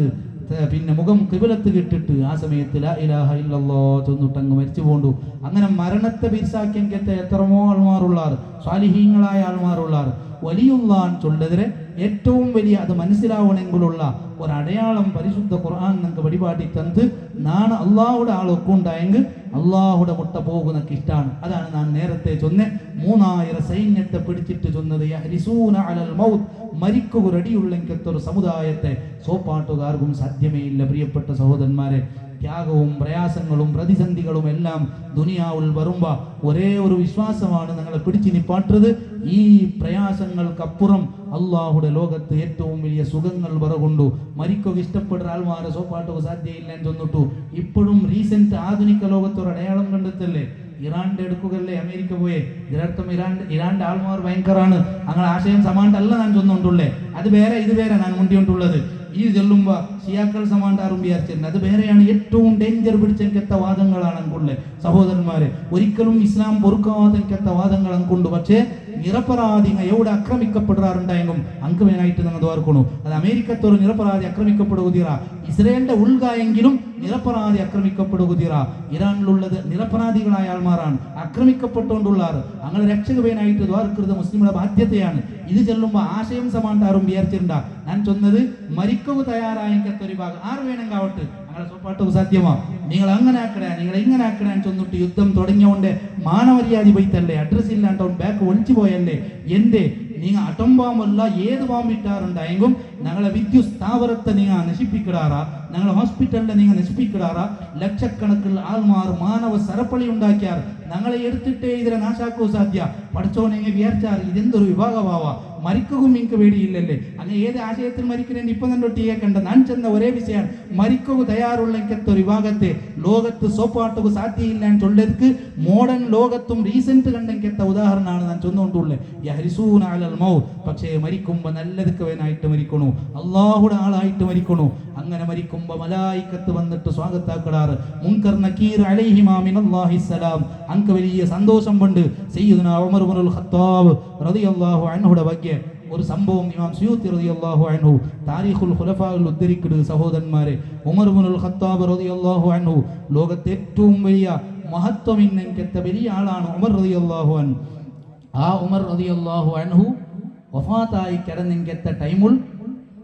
പിന്നെ മുഖം ഖിബ്ലത്ത് കിട്ടിട്ട് ആ സമയത്ത് ലാ ഇലാഹ ഇല്ലല്ലാഹ് ചൊന്നിട്ടങ്ങ് മരിച്ചു പോണ്ടു. അങ്ങനെ മരണത്തെ ബിർസാക്കിയെങ്കിൽ എത്രമോ ആൾമാരുള്ളാർ, സ്വാലിഹീങ്ങളായ ആൾമാരുള്ളാർ. വലിയുള്ളാൻ ചൊല്ലതിരെ ഏറ്റവും വലിയ അത് മനസ്സിലാവണമെങ്കിലുള്ള ഒരടയാളം പരിശുദ്ധ ഖുർആൻ നിങ്ങൾക്ക് വഴിപാട്ടി തന്ന് നാണ് അള്ളാഹുടെ ആളൊക്കെ ഉണ്ടായെങ്കിൽ അള്ളാഹുടെ മുട്ട പോകുന്നൊക്കെ ഇഷ്ടമാണ്. അതാണ് ഞാൻ നേരത്തെ ചൊന്നെ 3000 സൈന്യത്തെ പിടിച്ചിട്ട് ചൊന്നത് യഹ്രിസൂന അലൽ മൗത്ത് മരിക്കുക റെഡിയുള്ളെങ്കിൽ ഒരു സമുദായത്തെ സോപ്പാട്ടുകാർക്കും സാധ്യമേ ഇല്ല. പ്രിയപ്പെട്ട സഹോദരന്മാരെ ത്യാഗവും പ്രയാസങ്ങളും പ്രതിസന്ധികളും എല്ലാം ദുനിയാവിൽ വരുമ്പോൾ ഒരേ ഒരു വിശ്വാസമാണ് ഞങ്ങളെ പിടിച്ചു നിപ്പാട്ടത്. ഈ പ്രയാസങ്ങൾക്കപ്പുറം അള്ളാഹുടെ ലോകത്ത് ഏറ്റവും വലിയ സുഖങ്ങൾ വരകൊണ്ടു മരിക്കുക ഇഷ്ടപ്പെടുന്ന ആൾമാരെ സോപ്പാട്ടുക സാധ്യയില്ല എന്ന് ചൊന്നിട്ടു. ഇപ്പോഴും റീസെന്റ് ആധുനിക ലോകത്തൊരു അടയാളം കണ്ടെത്തല്ലേ ഇറാന്റെ എടുക്കുകയല്ലേ അമേരിക്ക പോയേ. ഇതിനർത്ഥം ഇറാന്റെ ആൾമാർ ഭയങ്കരാണ് അങ്ങനെ ആശയം സമാണ്ടല്ല ഞാൻ ചൊന്നുകൊണ്ടുള്ളേ. അത് വേറെ ഇത് വേറെ ഞാൻ മുണ്ടിക്കൊണ്ടുള്ളത്. ഈ ചൊല്ലുമ്പോ ഷിയാക്കൾ സമാണ്ടാറും വിചാരിച്ചിട്ടുണ്ട് അത് വേറെയാണ്. ഏറ്റവും ഡേഞ്ചർ പിടിച്ചെനിക്കെത്ത വാദങ്ങളാണ് അങ്കുള്ളേ സഹോദരന്മാരെ. ഒരിക്കലും ഇസ്ലാം പൊറുക്കാതെ എനിക്കെത്ത വാദങ്ങൾ അങ്കുണ്ട്. പക്ഷേ നിരപരാധികൾ എവിടെ ആക്രമിക്കപ്പെടാറുണ്ടായെങ്കിലും അങ്ക് വേനായിട്ട് നിങ്ങൾ ഓർക്കണു. അത് അമേരിക്കത്തൊരു നിരപരാധി ആക്രമിക്കപ്പെടുകീറ, ഇസ്രയേലിന്റെ ഉൾഗായെങ്കിലും നിരപരാധി ആക്രമിക്കപ്പെടുകീറ. ഇറാനിലുള്ളത് നിരപരാധികളായ ആൾമാരാണ് ആക്രമിക്കപ്പെട്ടുകൊണ്ടുള്ളാറ്. അങ്ങനെ രക്ഷകവേനായിട്ട് ദ്വാരക്കൃത മുസ്ലിമുടെ ബാധ്യതയാണ്. ഇത് ചെല്ലുമ്പോൾ ആശയം സമാണ്ടാറും വിചാരിച്ചിട്ടുണ്ടാ. ഞാൻ ചൊന്നത് മരിക്കുക തയ്യാറായ ഒരു ഭാഗം ആറ് വേണമെങ്കിൽ ആവട്ടെ ഞങ്ങളെ സോപ്പാട്ടൊക്കെ സാധ്യമാ, നിങ്ങൾ അങ്ങനെ ആക്കണേ, നിങ്ങൾ ഇങ്ങനെ ആക്കണേ എന്ന് ചൊന്നിട്ട് യുദ്ധം തുടങ്ങിയോണ്ട് മാനമര്യാദ പോയിത്തല്ലേ, അഡ്രസ് ഇല്ലാണ്ട് ബാക്ക് ഒളിച്ചു പോയല്ലേ, എന്റെ നിങ്ങൾ അട്ടംബാമല്ല ഏത് ബാമ്പിട്ടാറുണ്ടായെങ്കും ഞങ്ങളെ വിദ്യുത് സ്ഥാപനത്തെ നിങ്ങൾ നശിപ്പിക്കിടാറാ, ഞങ്ങളെ ഹോസ്പിറ്റലിനെ നിങ്ങൾ നശിപ്പിക്കിടാറാ, ലക്ഷക്കണക്കിൽ ആൾമാർ മാനവ സരപ്പളി ഉണ്ടാക്കിയാർ, ഞങ്ങളെ എടുത്തിട്ടേ ഇതിനെ നാശാക്കോ സാധ്യ. പഠിച്ചോനെങ്ങ വിചാരിച്ചാർ ഇതെന്തൊരു വിഭാഗമാവാ, മരിക്കും നിങ്ങൾക്ക് പേടിയില്ലല്ലേ, അങ്ങനെ ഏത് ആശയത്തിൽ മരിക്കുന്നതിന് ഇപ്പം തന്നെ ഒട്ടിയെ കണ്ട ഞാൻ ചെന്ന ഒരേ വിഷയം മരിക്കുക തയ്യാറുള്ള ഒരു വിഭാഗത്തെ ലോകത്ത് സോപ്പാട്ടുക സാധ്യയില്ല എന്ന് ചൊല്ലർക്ക് മോഡേൺ ലോകത്തും റീസെന്റ് കണ്ടെങ്കിത്ത ഉദാഹരണമാണ് ഞാൻ ചൊന്നുകൊണ്ടുള്ളത്. പക്ഷേ മരിക്കുമ്പോ നല്ലതുക്കവനായിട്ട് മരിക്കണു, അള്ളാഹുടെ ആളായിട്ട് മരിക്കണു. അങ്ങനെ മരിക്കുമ്പോ മലായിക്കത്ത് വന്നിട്ട് സ്വാഗതാക്കിടാറ് മുൻകർ നക്കീർ അലൈഹിമാ മിനല്ലാഹിസ്സലാം. അങ്ക് വലിയ സന്തോഷം കൊണ്ട് സയ്യിദുനാ ഉമർ ഇബ്നുൽ ഖത്താബ് റളിയല്ലാഹു അൻഹുടെ വഗ്യ ഒരു സംഭവം ഇമാം സുയൂത്തി റളിയല്ലാഹു അൻഹു താരീഖുൽ ഖുലഫായിൽ ഉദ്ധരിക്കുന്നത്. സഹോദരന്മാരെ, ഉമർ ഇബ്നുൽ ഖത്താബ് റളിയല്ലാഹു അൻഹു ലോകത്തെ ഏറ്റവും വലിയ മഹത്വം ഇന്നെങ്കത്തെ വലിയ ആളാണ് ഉമർ റളിയല്ലാഹു അൻഹു. ആ ഉമർ റളിയല്ലാഹു അൻഹു വഫാത്തായി കിടന്നെങ്കത്തെ ടൈമുൾ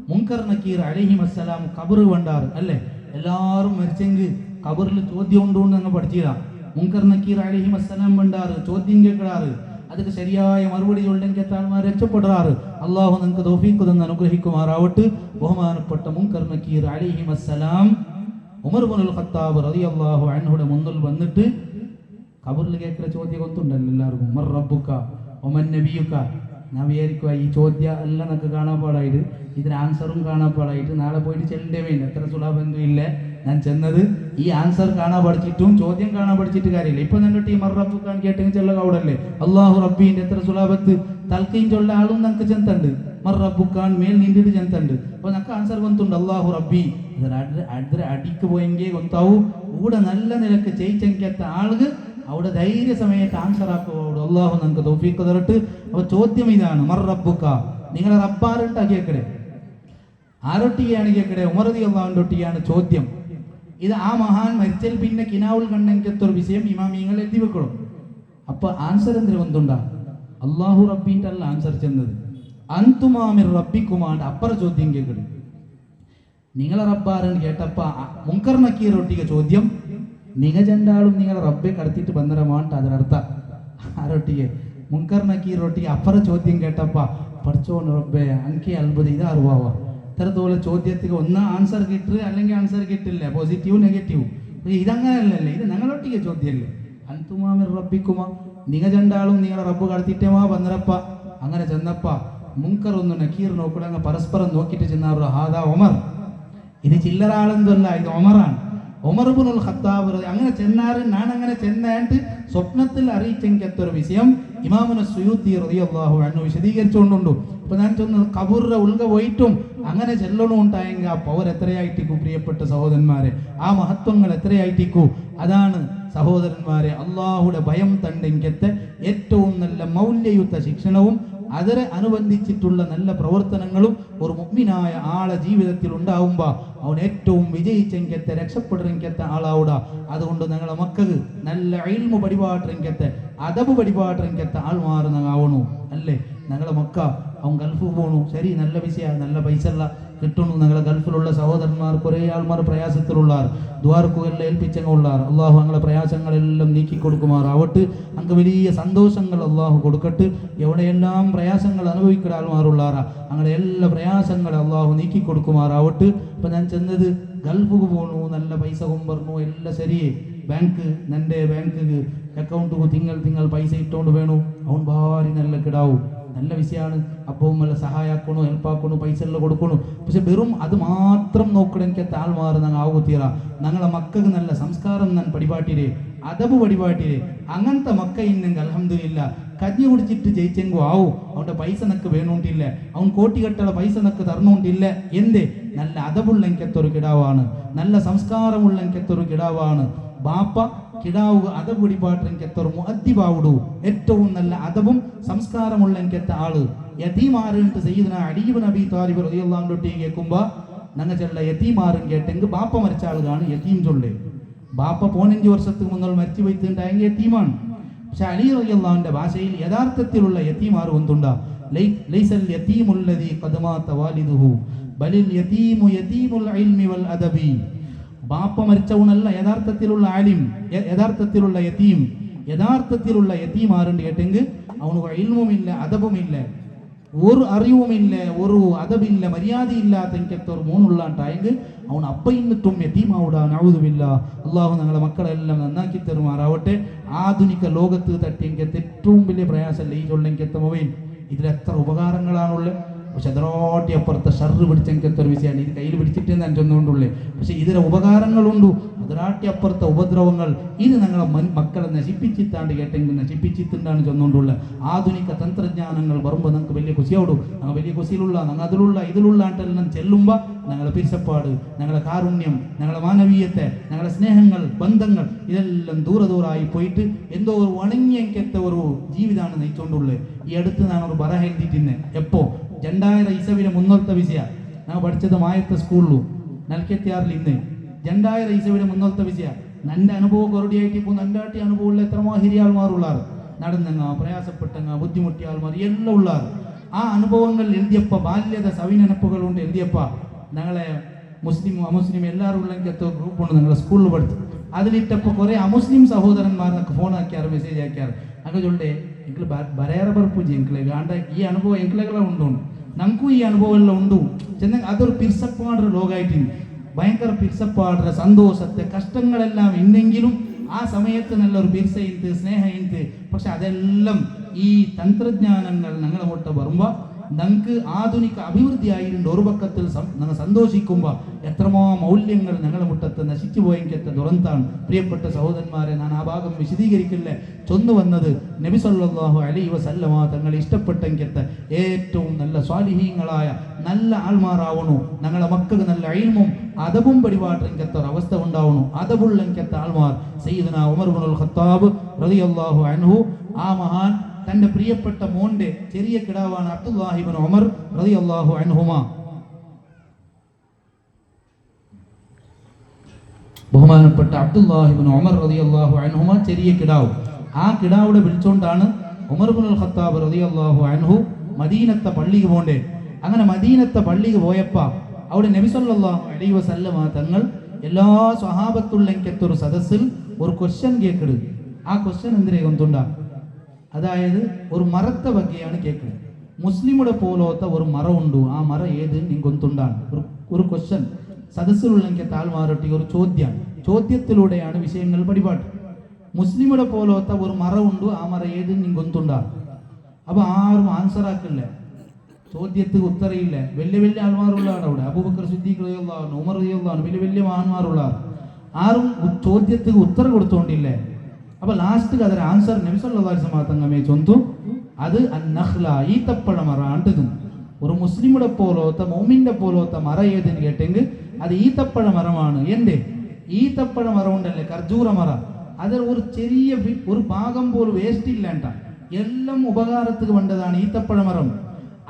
മുൻകർ നക്കീർ അലൈഹിമസ്സലാം ഖബർ കണ്ടാറ് അല്ലേ. എല്ലാവരും മരിച്ചെങ്കിൽ ഖബറിൽ ചോദ്യം ഉണ്ടോന്ന് അങ്ങ് പഠിച്ചില്ല. മുൻകർ നക്കീർ അലൈഹിമസ്സലാം കണ്ടാറ്, ചോദ്യം കേൾക്കാറ്, അതിന് ശരിയായ മറുപടി ഉണ്ടെങ്കിൽ താഴ്മാർ രക്ഷപ്പെടാറ്. അള്ളാഹു നിങ്ങൾക്ക് തൗഫീഖ് തന്ന് അനുഗ്രഹിക്കുമാറാവട്ടെ. ബഹുമാനപ്പെട്ട മുൻകർ നക്കീർ അലൈഹിമസ്സലാം ഉമർ ഇബ്നുൽ ഖത്താബ് റളിയല്ലാഹു അൻഹുടെ മുന്നിൽ വന്നിട്ട് ഖബറിൽ കേൾക്കുന്ന ചോദ്യം ഒത്തുണ്ടല്ലോ എല്ലാവർക്കും, മർ റബ്ബുക വമൻ നബിയുക. ഞാൻ വിചാരിക്കുക ഈ ചോദ്യം എല്ലാം നമുക്ക് കാണാപ്പാടായിട്ട് ഇതിന് ആൻസറും കാണാപ്പാടായിട്ട് നാളെ പോയിട്ട് ചെല്ലേണ്ടേ വേണ്ട, എത്ര സുലാബന്ധം ഇല്ല. ഞാൻ ചെന്നത് ഈ ആൻസർ കാണാൻ പഠിച്ചിട്ടും ചോദ്യം കാണാൻ പഠിച്ചിട്ട് കാര്യമില്ല. ഇപ്പൊ നിന്നിട്ട് ഈ മർ റബ്ബുക്കാൻ കേട്ടെങ്കിൽ ചെല്ല കൗടല്ലേ, അള്ളാഹു റബ്ബീന്റെ എത്ര സുലാബത്ത് തൽക്കീം ചൊല്ല ആളും നമുക്ക് ചെന്തണ്ട്, മർ റബ്ബുക്കാൻ മേൽ നീണ്ടിട്ട് ചെന്തണ്ട്. അപ്പൊ നമുക്ക് ആൻസർ കൊണ്ടുണ്ട് അള്ളാഹു റബ്ബി. അതിന് അടിക്ക് പോയെങ്കിൽ കൊത്താവൂ കൂടെ നല്ല നിലക്ക് ചെയ്യിച്ചെങ്കത്ത ആളുകൾ അവിടെ ധൈര്യ സമയത്ത് ആൻസർ ആക്കുക. അള്ളാഹു നമുക്ക് തൗഫീഖ് തരട്ട്. അപ്പൊ ചോദ്യം ഇതാണ്, മർ റബ്ബുക, നിങ്ങളെ റബ്ബാറിട്ടാ കേക്കടെ, ആരൊട്ടിയാണ് കേക്കടെ? ഉമർ റളിയല്ലാഹു ഒട്ടിയാണ് ചോദ്യം. ഇത് ആ മഹാൻ മരിച്ചൽ പിന്നെ കിനാവുൽ കണ്ടെങ്കിൽ വിഷയം ഇമാമിങ്ങൾ എഴുതി വെക്കണം. അപ്പൊ ആൻസർ എന്തിനു വന്നുണ്ടാ? അള്ളാഹു റബ്ബിന്റെ അല്ല ആൻസർ ചെന്നത്, അന്തുമാമിർ റബ്ബിക്കുമാണ്ട് അപ്പറ ചോദ്യം കേൾക്കട്ടെ. നിങ്ങളെ റബ്ബാരെന്ന് കേട്ടപ്പ മുൻകർ നക്കീർ ഒട്ടിക ചോദ്യം, നിങ്ങ രണ്ടാളും നിങ്ങളെ റബ്ബെ കടത്തിയിട്ട് ബന്ധനമാണ്ട് അതിനർത്ഥ. ആരൊട്ടിയെ? മുൻകർ നക്കീർ ഒട്ടിക അപ്പറ ചോദ്യം കേട്ടപ്പ പഠിച്ചോണ്ട് റബ്ബെ അനക്ക് അത്ഭുതം, ഇത് അറിവാവാ ഇത്തരത്തോളം ചോദ്യത്തിന് ഒന്ന് ആൻസർ കിട്ടുക അല്ലെങ്കിൽ ആൻസർ കിട്ടില്ല, പോസിറ്റീവ് നെഗറ്റീവ്. ഇതങ്ങനല്ലേ, ഇത് ഞങ്ങളൊട്ടിക ചോദ്യമല്ലേ. അന്തുമാമിർ റബ്ബിക്കുമാ, നിങ്ങ രണ്ടാളും നിങ്ങളെ റബ്ബ് കടത്തിട്ടേമാ വന്നറപ്പ. അങ്ങനെ ചെന്നപ്പ മുൻകർ ഒന്ന് നക്കീർ നോക്കണ അങ്ങ് പരസ്പരം നോക്കിയിട്ട് ചെന്നാറ്, ഹാദാ ഉമർ, ഇത് ചില്ലറാളെന്തല്ല, ഇത് ഉമറാണ്, ഉമർ ഇബ്നുൽ ഖത്താബ്. അങ്ങനെ ചെന്നാറ് ഞാൻ അങ്ങനെ ചെന്നാണ്ട് സ്വപ്നത്തിൽ അറിയിച്ചെങ്കത്തൊരു വിഷയം ഇമാമുന സുയൂത്തി റളിയല്ലാഹു അൻഹു വിശദീകരിച്ചുകൊണ്ടുണ്ടു. അപ്പൊ ഞാൻ ചെന്ന് ഖബറിന്റെ ഉൾക പോയിട്ടും അങ്ങനെ ചെല്ലണു ഉണ്ടായെങ്കിൽ ആ പവർ എത്രയായിട്ടിക്കൂ പ്രിയപ്പെട്ട സഹോദരന്മാരെ, ആ മഹത്വങ്ങൾ എത്രയായിട്ടിക്കൂ. അതാണ് സഹോദരന്മാരെ അള്ളാഹുടെ ഭയം തണ്ടെങ്കത്തെ ഏറ്റവും നല്ല മൗല്യയുക്ത ശിക്ഷണവും അതിനെ അനുബന്ധിച്ചിട്ടുള്ള നല്ല പ്രവർത്തനങ്ങളും ഒരു മുഅ്മിനായ ആളെ ജീവിതത്തിൽ ഉണ്ടാവുമ്പോൾ അവൻ ഏറ്റവും വിജയിച്ചെങ്കത്തെ രക്ഷപ്പെടുന്നെങ്കത്തെ ആളാവുക. അതുകൊണ്ട് ഞങ്ങളെ മക്കൾക്ക് നല്ല ഇൽമു പടിപാട്ടെങ്കത്തെ അദബ് പടിപാട്ടെങ്കത്തെ ആൾമാറുന്നതാവണു അല്ലേ. ഞങ്ങളെ മക്ക അവൻ ഗൾഫ് പോണു, ശരി, നല്ല വിഷയ, നല്ല പൈസ ഉള്ള കിട്ടുന്നു. ഞങ്ങളെ ഗൾഫിലുള്ള സഹോദരന്മാർ കുറേ ആൾമാർ പ്രയാസത്തിലുള്ളാർ, ദ്വാരക്കുകളിൽ ഏൽപ്പിച്ചങ്ങുള്ളാർ. അള്ളാഹു ഞങ്ങളെ പ്രയാസങ്ങളെല്ലാം നീക്കി കൊടുക്കുമാറാവട്ട്. അങ്ങ് വലിയ സന്തോഷങ്ങൾ അള്ളാഹു കൊടുക്കട്ട്. എവിടെയെല്ലാം പ്രയാസങ്ങൾ അനുഭവിക്കുന്ന ആൾമാരുള്ളാറാ അങ്ങനെ എല്ലാ പ്രയാസങ്ങളും അള്ളാഹു നീക്കി കൊടുക്കുമാറാവട്ട്. ഇപ്പം ഞാൻ ചെന്നത് ഗൾഫിക്ക് പോണു, നല്ല പൈസ കൊമ്പറണു, എല്ലാം ശരിയേ. ബാങ്ക് നൻ്റെ ബാങ്ക് അക്കൗണ്ട് തിങ്കൾ പൈസ ഇട്ടുകൊണ്ട് വേണു, അവൻ ഭാരി നല്ല കിടാവും, നല്ല വിഷയമാണ്. അപ്പം നല്ല സഹായമാക്കണു, ഹെൽപ്പാക്കണു, പൈസ എല്ലാം കൊടുക്കണു. പക്ഷെ വെറും അത് മാത്രം നോക്കണമെങ്കിൽ താഴ്മാറ് ഞങ്ങൾ ആവുകത്തീറ. ഞങ്ങളെ മക്കൾക്ക് നല്ല സംസ്കാരം ഞാൻ പടിപാട്ടിരേ, അദബ് പടിപാട്ടിരേ. അങ്ങനത്തെ മക്ക ഇന്നെങ്കിൽ അൽഹംദുലില്ലാ കഞ്ഞി കുടിച്ചിട്ട് ജയിച്ചെങ്കോ ആവും. അവൻ്റെ പൈസ നക്ക് വേണോണ്ടില്ല, അവൻ കോട്ടികെട്ടുള്ള പൈസ നക്ക് തരണോണ്ടില്ല. എന്തേ? നല്ല അദബുള്ള എനിക്കത്തൊരു കിടാവാണ്, നല്ല സംസ്കാരമുള്ള എനിക്കത്തൊരു കിടാവാണ്. ബാപ്പ കിടാവുക അദബ് പിടിപാട്ട് എനിക്കെത്തൊരു മുഅദ്ദിബാവുടു, ഏറ്റവും നല്ല അദബും സംസ്കാരമുള്ള എനിക്കെത്ത ആള്. യതീമാറിട്ട് സയ്യിദുനാ അലി ഇബ്നു അബീ താലിബ് റളിയല്ലാഹു അൻഹു കേൾക്കുമ്പോൾ ഞങ്ങൾ ചെല്ല യതീമാറും കേട്ടെങ്കിൽ ബാപ്പ മരിച്ച ആളുകാണ് യതീം ചൊല്ലേ. ബാപ്പ 15 വർഷത്തിന് മുന്നൽ മരിച്ചു പോയിട്ടുണ്ടായെങ്കിൽ യതീമാണ്. പക്ഷെ അലി റളിയല്ലാഹു അൻഹുവിന്റെ ഭാഷയിൽ യഥാർത്ഥത്തിലുള്ള യതീമാർ ഒന്നുണ്ടാ. ലൈസൽ യതീമുല്ലദീ ഖദ് മാത വാലിദുഹു ബലിൽ യതീമു യതീമുൽ ഇൽമി വൽ അദബി. ബാപ്പ മരിച്ചവണല്ല യഥാർത്ഥത്തിലുള്ള ആലിം, യഥാർത്ഥത്തിലുള്ള യതീം. യഥാർത്ഥത്തിലുള്ള യതീം ആരുണ്ട് കേട്ടെങ്കിൽ അവനക്ക് ഇൽമുമില്ല, അദബുമില്ല, ഒരു അറിവുമില്ല, ഒരു അതബില്ല, മര്യാദയില്ലാത്ത എനിക്കത്തെ ഒരു മൂന്നുള്ളാണ്ടായെങ്കിൽ അവൻ അപ്പയിന്നിട്ടും യതീമാവിടാ. നഊദുബില്ല. അള്ളാഹു ഞങ്ങളെ മക്കളെല്ലാം നന്നാക്കി തരുമാറാവട്ടെ. ആധുനിക ലോകത്ത് തട്ടി എനിക്കത്തെ ഏറ്റവും വലിയ പ്രയാസമല്ല ഈ ചൊല്ല എനിക്കത്തെ മൊബൈൽ. ഇതിലെത്ര ഉപകാരങ്ങളാണുള്ളത്. പക്ഷെ അതിനോട്ടി അപ്പുറത്തെ ഷർറ് പിടിച്ചെനിക്കത്തെ ഒരു വിഷയമാണ്. ഇത് കയ്യിൽ പിടിച്ചിട്ട് ഞാൻ ചൊന്നുകൊണ്ടുള്ളേ. പക്ഷെ ഇതിലെ ഉപകാരങ്ങളുണ്ടു, അതിനാട്ടി അപ്പുറത്തെ ഉപദ്രവങ്ങൾ. ഇത് ഞങ്ങളെ മക്കളെ നശിപ്പിച്ചിട്ടാണ്ട് കേട്ടെങ്കിൽ നശിപ്പിച്ചിട്ടാണ് ചൊന്നുകൊണ്ടുള്ളത്. ആധുനിക തന്ത്രജ്ഞാനങ്ങൾ വരുമ്പോൾ നമുക്ക് വലിയ കുസിയോടും ഞങ്ങൾ വലിയ കുസിയിലുള്ള ഞങ്ങൾ അതിലുള്ള ഇതിലുള്ളാട്ടെല്ലാം ചെല്ലുമ്പോൾ ഞങ്ങളെ പിരിച്ചപ്പാട്, ഞങ്ങളെ കാരുണ്യം, ഞങ്ങളെ മാനവീയത്തെ, ഞങ്ങളെ സ്നേഹങ്ങൾ, ബന്ധങ്ങൾ ഇതെല്ലാം ദൂരദൂരായി പോയിട്ട് എന്തോ ഒരു വണങ്ങിയത്തെ ഒരു ജീവിതമാണ് നയിച്ചുകൊണ്ടുള്ളത്. ഈ അടുത്ത് ഞാനൊരു ബറ എഴുതിയിട്ടിന്നെ. എപ്പോൾ 2000 ഇസവിലെ മുന്നോത്തെ വിഷയ ഞാൻ പഠിച്ചത് മായത്തെ സ്കൂളിലും 46 ഇന്ന് 2000 ഇസവിലെ മുന്നോത്തെ വിഷയ നൻ്റെ അനുഭവം കൊറടിയായിട്ട് ഇപ്പോൾ നണ്ടാട്ടി അനുഭവമുള്ള എത്രമോ ഹിരിയാൾമാരുള്ളാറ്, നടന്നങ്ങ പ്രയാസപ്പെട്ടങ്ങ ബുദ്ധിമുട്ടിയ ആൾമാർ എല്ലാം ഉള്ളാറ്. ആ അനുഭവങ്ങൾ എഴുതിയപ്പ ബാല്യത സവിനെനപ്പുകൾ കൊണ്ട് എഴുതിയപ്പ ഞങ്ങളെ മുസ്ലിം അമുസ്ലിം എല്ലാവരും ഉള്ളെങ്കിൽ ഗ്രൂപ്പുണ്ട് ഞങ്ങളെ സ്കൂളിൽ പഠിച്ചു. അതിലിട്ടപ്പോൾ കുറേ അമുസ്ലിം സഹോദരന്മാർക്ക് ഫോൺ ആക്കിയാറ്, മെസ്സേജ് ആക്കിയാറ്. അങ്ങനെ ചൊല്ലേ എങ്കിൽ ബരേറെ പറപ്പൂജി എങ്കിലെ കാണ്ട ഈ അനുഭവം എങ്കിലെല്ലാം ഉണ്ടോ, നമുക്കും ഈ അനുഭവം എല്ലാം ഉണ്ടു ചെന്ന. അതൊരു പിരിസപ്പാടൊരു ലോകമായിട്ട് ഭയങ്കര പിരിസപ്പാടൊരു സന്തോഷത്തെ കഷ്ടങ്ങളെല്ലാം ഇന്നെങ്കിലും ആ സമയത്ത് നല്ലൊരു പിരിസയിന്ത് സ്നേഹയിന്ത്. പക്ഷെ അതെല്ലാം ഈ തന്ത്രജ്ഞാനങ്ങൾ ഞങ്ങളെ മുട്ട വരുമ്പോൾ ഞങ്ങൾക്ക് ആധുനിക അഭിവൃദ്ധിയായിട്ടുണ്ട്. ഒരു പക്കത്തിൽ ഞങ്ങൾ സന്തോഷിക്കുമ്പോൾ എത്രമോ മൂല്യങ്ങൾ ഞങ്ങളുടെ മുട്ടത്ത് നശിച്ചു പോയെങ്കിലത്തെ ദുരന്താണ്. പ്രിയപ്പെട്ട സഹോദരന്മാരെ, ഞാൻ ആ ഭാഗം വിശദീകരിക്കില്ല. ചൊന്നു വന്നത് നബി സല്ലല്ലാഹു അലൈഹി വസല്ലമ തങ്ങൾ ഇഷ്ടപ്പെട്ടെങ്കിലത്തെ ഏറ്റവും നല്ല സ്വാലിഹീങ്ങളായ നല്ല ആൾമാരാവണു. ഞങ്ങളെ മക്കൾക്ക് നല്ല ഇൽമും അദബും പരിപാടിക്കത്തെ ഒരു അവസ്ഥ ഉണ്ടാവണു. അദബുള്ളെങ്കിലത്തെ ആൾമാർ സയ്യിദുനാ ഉമർ ഇബ്നുൽ ഖത്താബ് റളിയല്ലാഹു അൻഹു. ആ മഹാൻ തൻ്റെ പ്രിയപ്പെട്ട മോന്റെ ചെറിയ കിടാവാണ് അബ്ദുല്ലാഹി ഇബ്നു ഉമർ റളിയല്ലാഹു അൻഹുമ. ബഹുമാനപ്പെട്ട അബ്ദുല്ലാഹി ഇബ്നു ഉമർ റളിയല്ലാഹു അൻഹുമ ചെറിയ കിടാവ്. ആ കിടാവിടെ വിളിച്ചുകൊണ്ടാണ് ഉമർ ഇബ്നുൽ ഖത്താബ് റളിയല്ലാഹു അൻഹു മദീനത്തെ പള്ളിക്ക് പോണ്ടേ. അങ്ങനെ മദീനത്തെ പള്ളിക്ക് പോയപ്പോൾ അവിടെ നബി സല്ലല്ലാഹു അലൈഹി വസല്ലമ തങ്ങൾ എല്ലാ സ്വഹാബത്തുള്ളെങ്കിലത്തെ ഒരു സദസ്സിൽ ഒരു ക്വസ്റ്റ്യൻ കേൾക്കട്. ആ ക്വസ്റ്റ്യൻ എന്തിനേ കൊണ്ടുണ്ടാ, അതായത് ഒരു മരത്തെ ബഗ്ഗെയാണ് കേൾക്കുന്നത്. മുസ്ലിമുടെ പോലത്തെ ഒരു മരം ഉണ്ടു, ആ മരം ഏത് നിങ്ങൊന്തുണ്ടാണ് ഒരു ക്വസ്റ്റ്യൻ സദസ്സിലുള്ളെങ്കിൽ താൽമാരൊട്ടി ഒരു ചോദ്യത്തിലൂടെയാണ് വിഷയങ്ങൾ പരിപാടി. മുസ്ലിമുടെ പോലത്തെ ഒരു മരം ഉണ്ടു, ആ മരം ഏത് നിങ്ങൊന്തുണ്ടാണ്. അപ്പോൾ ആരും ആൻസർ ആക്കില്ല, ചോദ്യത്തിന് ഉത്തരയില്ല. വലിയ വലിയ ആൾമാരുള്ളതാണ് അവിടെ. അബൂബക്കർ സിദ്ദീഖ് റളിയല്ലാഹു അൻഹു, ഉമർ റളിയല്ലാഹു അൻഹു, വലിയ വലിയ മഹാന്മാരുള്ളതാണ്. ആരും ചോദ്യത്തിന് ഉത്തരം കൊടുത്തോണ്ടില്ലേ. അപ്പോൾ ലാസ്റ്റ് ಅದರ ಆನ್ಸರ್ ನಬಿ ಸಲ್ಲಲ್ಲಾಹು ಅಲೈಹಿ ವಸಲ್ಲಂ തങ്ങമേ ചൊന്തു. അത് അന്നഖ്ല, ഈത്തപ്പഴ മറാണ്ട്. ഒരു മുസ്ലിമുടെ പോലത്തെ മൗമിൻ്റെ പോലത്തെ മര ഏതെന്ന് കേട്ടെങ്കിൽ അത് ഈത്തപ്പഴ മരമാണ്. എൻ്റെ ഈത്തപ്പഴ മരം ഉണ്ടല്ലേ, കർജൂര മര, അതിൽ ഒരു ചെറിയ ഒരു ഭാഗം പോലും വേസ്റ്റ് ഇല്ലാണ്ട എല്ലാം ഉപകാരത്തിന് വേണ്ടതാണ് ഈത്തപ്പഴ മരം.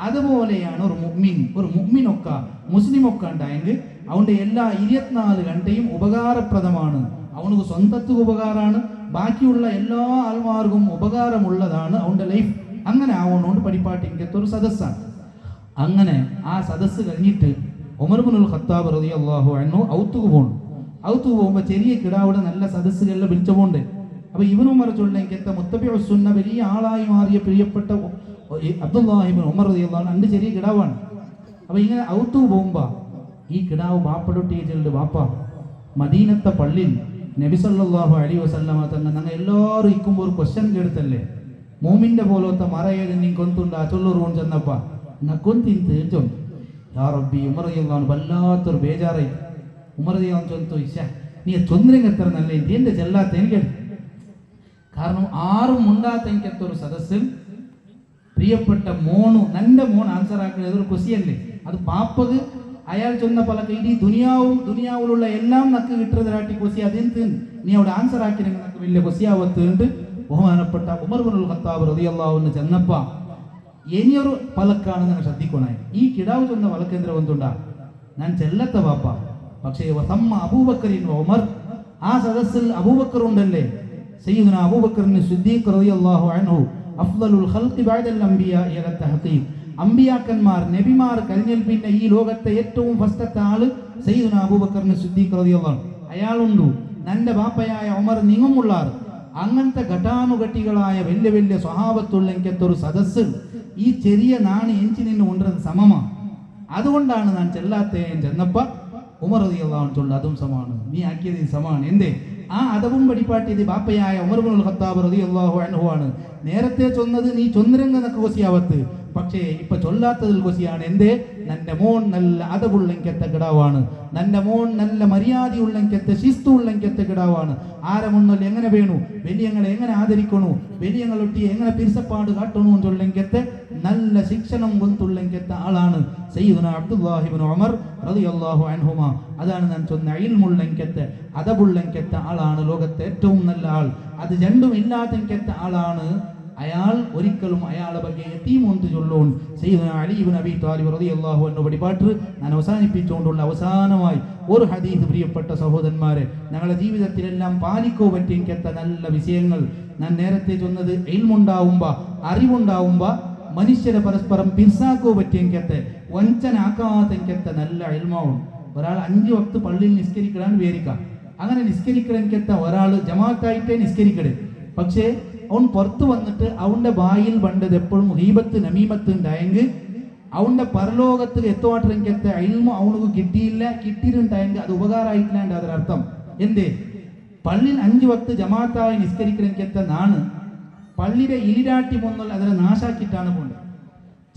അതുപോലെയാണ് ഒരു മുഅ്മിനൊക്ക മുസ്ലിമൊക്കെ ഉണ്ടായെങ്കിൽ അവൻ്റെ എല്ലാ 24 ഗണ്ടയും ഉപകാരപ്രദമാണ്. അവനക്ക് സ്വന്തത്തിന് ഉപകാരമാണ്, ബാക്കിയുള്ള എല്ലാ ആൾമാർക്കും ഉപകാരമുള്ളതാണ് അവൻ്റെ ലൈഫ്. അങ്ങനെ ആവണോണ്ട് പരിപാടിക്കത്തെ ഒരു സദസ്സാണ്. അങ്ങനെ ആ സദസ്സ് കഴിഞ്ഞിട്ട് ഉമർ ഇബ്നുൽ ഖത്താബ് റളിയല്ലാഹു അൻഹു ഔത്തുക്ക് പോകുമ്പോൾ ചെറിയ കിടാവിടെ നല്ല സദസ്സുകളിൽ വിളിച്ചു പോണ്ടേ. അപ്പോൾ ഇബ്നു ഉമർ ചൊല്ലിക്കത്തെ മുത്തബിഉ സുന്ന വലിയ ആളായി മാറിയ പ്രിയപ്പെട്ട അബ്ദുല്ലാഹി ഇബ്നു ഉമർ റളിയല്ലാഹു അൻഹു എൻ്റെ ചെറിയ കിടാവാണ്. അപ്പോൾ ഇങ്ങനെ ഔത്തുക്ക് പോകുമ്പോൾ ഈ കിടാവ് ബാപ്പടൊട്ടിയിട്ട് ബാപ്പ മദീനത്തെ പള്ളിയിൽ നബി സല്ലല്ലാഹു അലൈഹി വസല്ലമ തങ്ങൾ ഞങ്ങൾ എല്ലാവരും ഇരിക്കുമ്പോൾ ഒരു ക്വസ്റ്റ്യൻ കേടുത്തല്ലേ, മൂമിൻ്റെ പോലത്തെ മര ഏത് നീ കൊന്തുണ്ടാ ചൊല്ലൂർ ചെന്നപ്പ നക്കൊന്തിന്ത് ചൊന്നു. യാ റബ്ബി, ഉമർ റളിയല്ലാഹു അൻഹു വല്ലാത്തൊരു ബേജാറായി. ഉമർ റളിയല്ലാഹു അൻഹു ചൊന്നു, ഇശ നീ ചൊന്നിരെങ്കിൽ എത്ര നല്ല എൻ്റെ ചെല്ലാത്ത എനിക്ക്. കാരണം ആരും ഉണ്ടാത്ത എനിക്കത്തെ ഒരു സദസ്സിൽ പ്രിയപ്പെട്ട നൻ്റെ മോൻ ആൻസർ ആക്കുന്നത് ഒരു ക്വസ്റ്റ്യനല്ലേ. അത് ബാപ്പക്ക് അയാൾ ചൊന്ന പലക്ക് ഇടീ ദുനിയാവിലുള്ള എല്ലാം നക്ക് കിട്ടുന്നതിനാട്ടി കൊസി അതെന്ത് നീ അവിടെ ആൻസർ ആക്കിനെങ്കിൽ നക്ക് വലിയ കൊസിയാവത്തുണ്ട്. ബഹുമാനപ്പെട്ട ഉമർ ഇബ്നുൽ ഖത്താബ് റളിയല്ലാഹു അൻഹു ചെന്നപ്പ ഇനിയൊരു പലക്കാണ് നിങ്ങൾ ശ്രദ്ധിക്കണേ. ഈ കിടാവ് ചൊന്ന പലക്കേന്ദ്ര വന്നുണ്ടാ ഞാൻ ചെല്ലത്ത ബാപ്പ. പക്ഷേ വസമ്മ അബൂബക്കറിൻ ഉമർ, ആ സദസ്സിൽ അബൂബക്കർ ഉണ്ടല്ലേ, സയ്യിദുനാ അബൂബക്കറിന് സിദ്ദീഖ് റളിയല്ലാഹു അൻഹു അഫ്ളലുൽ ഖൽഖി ബഅദൽ അംബിയാ ഇല തഹഖീഖ്. അമ്പിയാക്കന്മാർ നബിമാർ കഴിഞ്ഞാൽ പിന്നെ ഈ ലോകത്തെ ഏറ്റവും ഫസ്റ്റത്തെ ആള് സയ്യിദുനാ അബൂബക്കറിന് സിദ്ദീഖ് റളിയല്ലാഹു അൻഹു. അയാളുണ്ടു, നന്റെ ബാപ്പയായ ഉമർ നിങ്ങുമുള്ളാർ. അങ്ങനത്തെ ഘട്ടാനുഘട്ടികളായ വലിയ വലിയ സ്വഹാബത്തുള്ള എനിക്കത്തൊരു സദസ്സ് ഈ ചെറിയ നാണി എഞ്ചിനിന് കൊണ്ടത് സമമാ. അതുകൊണ്ടാണ് ഞാൻ ചെല്ലാത്തേ ചെന്നപ്പ ഉമർ റളിയല്ലാഹു അൻഹു ചൊല്ല അതും സമാണ്, നീ ആക്കിയത് സമാണ്. എന്തേ ആ അതവും പഠിപ്പാട്ടിയത് ബാപ്പയായ ഉമർ ഇബ്നുൽ ഖത്താബ് റളിയല്ലാഹു അൻഹു ആണ്. നേരത്തെ ചൊന്നത് നീ ചൊന്നരങ്ങനക്ക് കൊസിയാവത്ത്, പക്ഷേ ഇപ്പൊ ചൊല്ലാത്തതിൽ കൊസിയാണ്. എന്തേ നന്റെ മോൻ നല്ല അതവുള്ളെങ്കത്തെ കിടാവാണ്, നന്റെ മോൻ നല്ല മര്യാദയുള്ളെങ്കത്തെ ശിസ്തുള്ളെങ്കത്തെ കിടാവാണ്. ആരെ മുന്നിൽ എങ്ങനെ വേണു, വലിയങ്ങളെ എങ്ങനെ ആദരിക്കണു, വലിയങ്ങളൊട്ടി എങ്ങനെ പിരിസപ്പാട് കാട്ടണു ചൊല്ലെങ്കത്തെ നല്ല ശിക്ഷണം കൊണ്ടുള്ളെങ്കത്തെ ആളാണ് സയ്യിദുനാ അബ്ദുല്ലാഹി ഇബ്നു ഉമർ റളിയല്ലാഹു അൻഹുമ. അതാണ് ഞാൻ ചൊന്ന ഇൽമുള്ളെങ്കത്തെ അതവുള്ളെങ്കത്തെ ആളാണ് ലോകത്തെ ഏറ്റവും നല്ല ആൾ. അത് രണ്ടും ഇല്ലാതെങ്കത്തെ ആളാണ്. അയാൾ ഒരിക്കലും അയാളെ ಬಗ್ಗೆ യതീമുണ്ട് ചൊല്ലോൺ സയ്യിദുനാ അലി ഇബ്നു അബീ ത്വാലിബ് റളിയല്ലാഹു അൻഹു പഠിപ്പാട്ട് ഞാൻ അവസാനിപ്പിച്ചുകൊണ്ടുള്ള അവസാനമായി ഒരു ഹദീസ്, പ്രിയപ്പെട്ട സഹോദരന്മാരെ, ഞങ്ങളുടെ ജീവിതത്തിലെല്ലാം പാലിക്കോ പറ്റിയെങ്കത്ത നല്ല വിഷയങ്ങൾ ഞാൻ നേരത്തെ ചൊന്നത്. ഇൽമുണ്ടാവുമ്പോ അറിവുണ്ടാവുമ്പോ മനുഷ്യരെ പരസ്പരം പിർസാക്കോ പറ്റിയെങ്കത്തെ വഞ്ചനാക്കാത്തെങ്കത്തെ നല്ല ഇൽമാവും. ഒരാൾ 5 വക്ത് പള്ളിയിൽ നിസ്കരിക്കാൻ വിചാരിക്കാം, അങ്ങനെ നിസ്കരിക്കണമെങ്കത്ത ഒരാൾ ജമാഅത്തായിട്ടേ നിസ്കരിക്കടേ. പക്ഷേ അവൻ പുറത്തു വന്നിട്ട് അവന്റെ ബായിൽ പണ്ടത് എപ്പോഴും ഹീബത്ത് നമീമത്ത് ഉണ്ടായെങ്കിൽ അവന്റെ പരലോകത്ത് എത്തുവാട്ടെങ്കത്തെ ഇൽമ അവനക്ക് കിട്ടിയില്ല, കിട്ടിയിട്ടുണ്ടായെങ്കിൽ അത് ഉപകാരമായിട്ടില്ലാണ്ട് അതിനർത്ഥം. എന്തേ പള്ളിയിൽ 5 വക്ത് ജമാഅത്തായി നിസ്കരിക്കണമെങ്കത്തെ നാണ് പള്ളിയുടെ ഇലിരാട്ടി മുന്നിൽ അതിനെ നാശാക്കിയിട്ടാണ് പോണ്ടത്.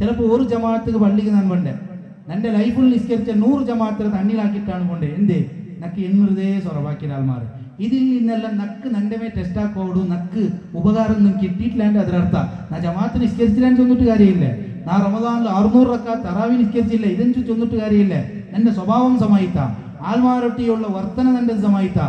ചിലപ്പോൾ ഒരു ജമാഅത്ത് പള്ളിക്ക് ഞാൻ വേണ്ടേ, എൻ്റെ ലൈഫിൽ നിസ്കരിച്ച 100 ജമാഅത്തിനെ തണ്ണിലാക്കിയിട്ടാണ് പോണ്ടേ. എന്തേ നക്ക് 800 സ്വറവാക്കിയ ആൾമാർ. ഇതിൽ നിന്നെല്ലാം നക്ക് നന്റെ മേ ടെസ്റ്റാക്കോടു, നക്ക് ഉപകാരം ഒന്നും കിട്ടിയിട്ടില്ലാണ്ട് അതിനർത്ഥം ഞാൻ ജമാഅത്ത് നിസ്കരിച്ചില്ലാന്ന് ചൊന്നിട്ട് കാര്യമില്ല, ഞാൻ റമദാനിൽ 600 റക്അത്ത് തറാവി നിസ്കരിച്ചില്ല ഇതെന്ന് ചൊന്നിട്ട് കാര്യമില്ല. എൻ്റെ സ്വഭാവം സമായിത്ത, ആൾമാരൊട്ടിയുള്ള വർധന എൻ്റെ സമായിത്ത.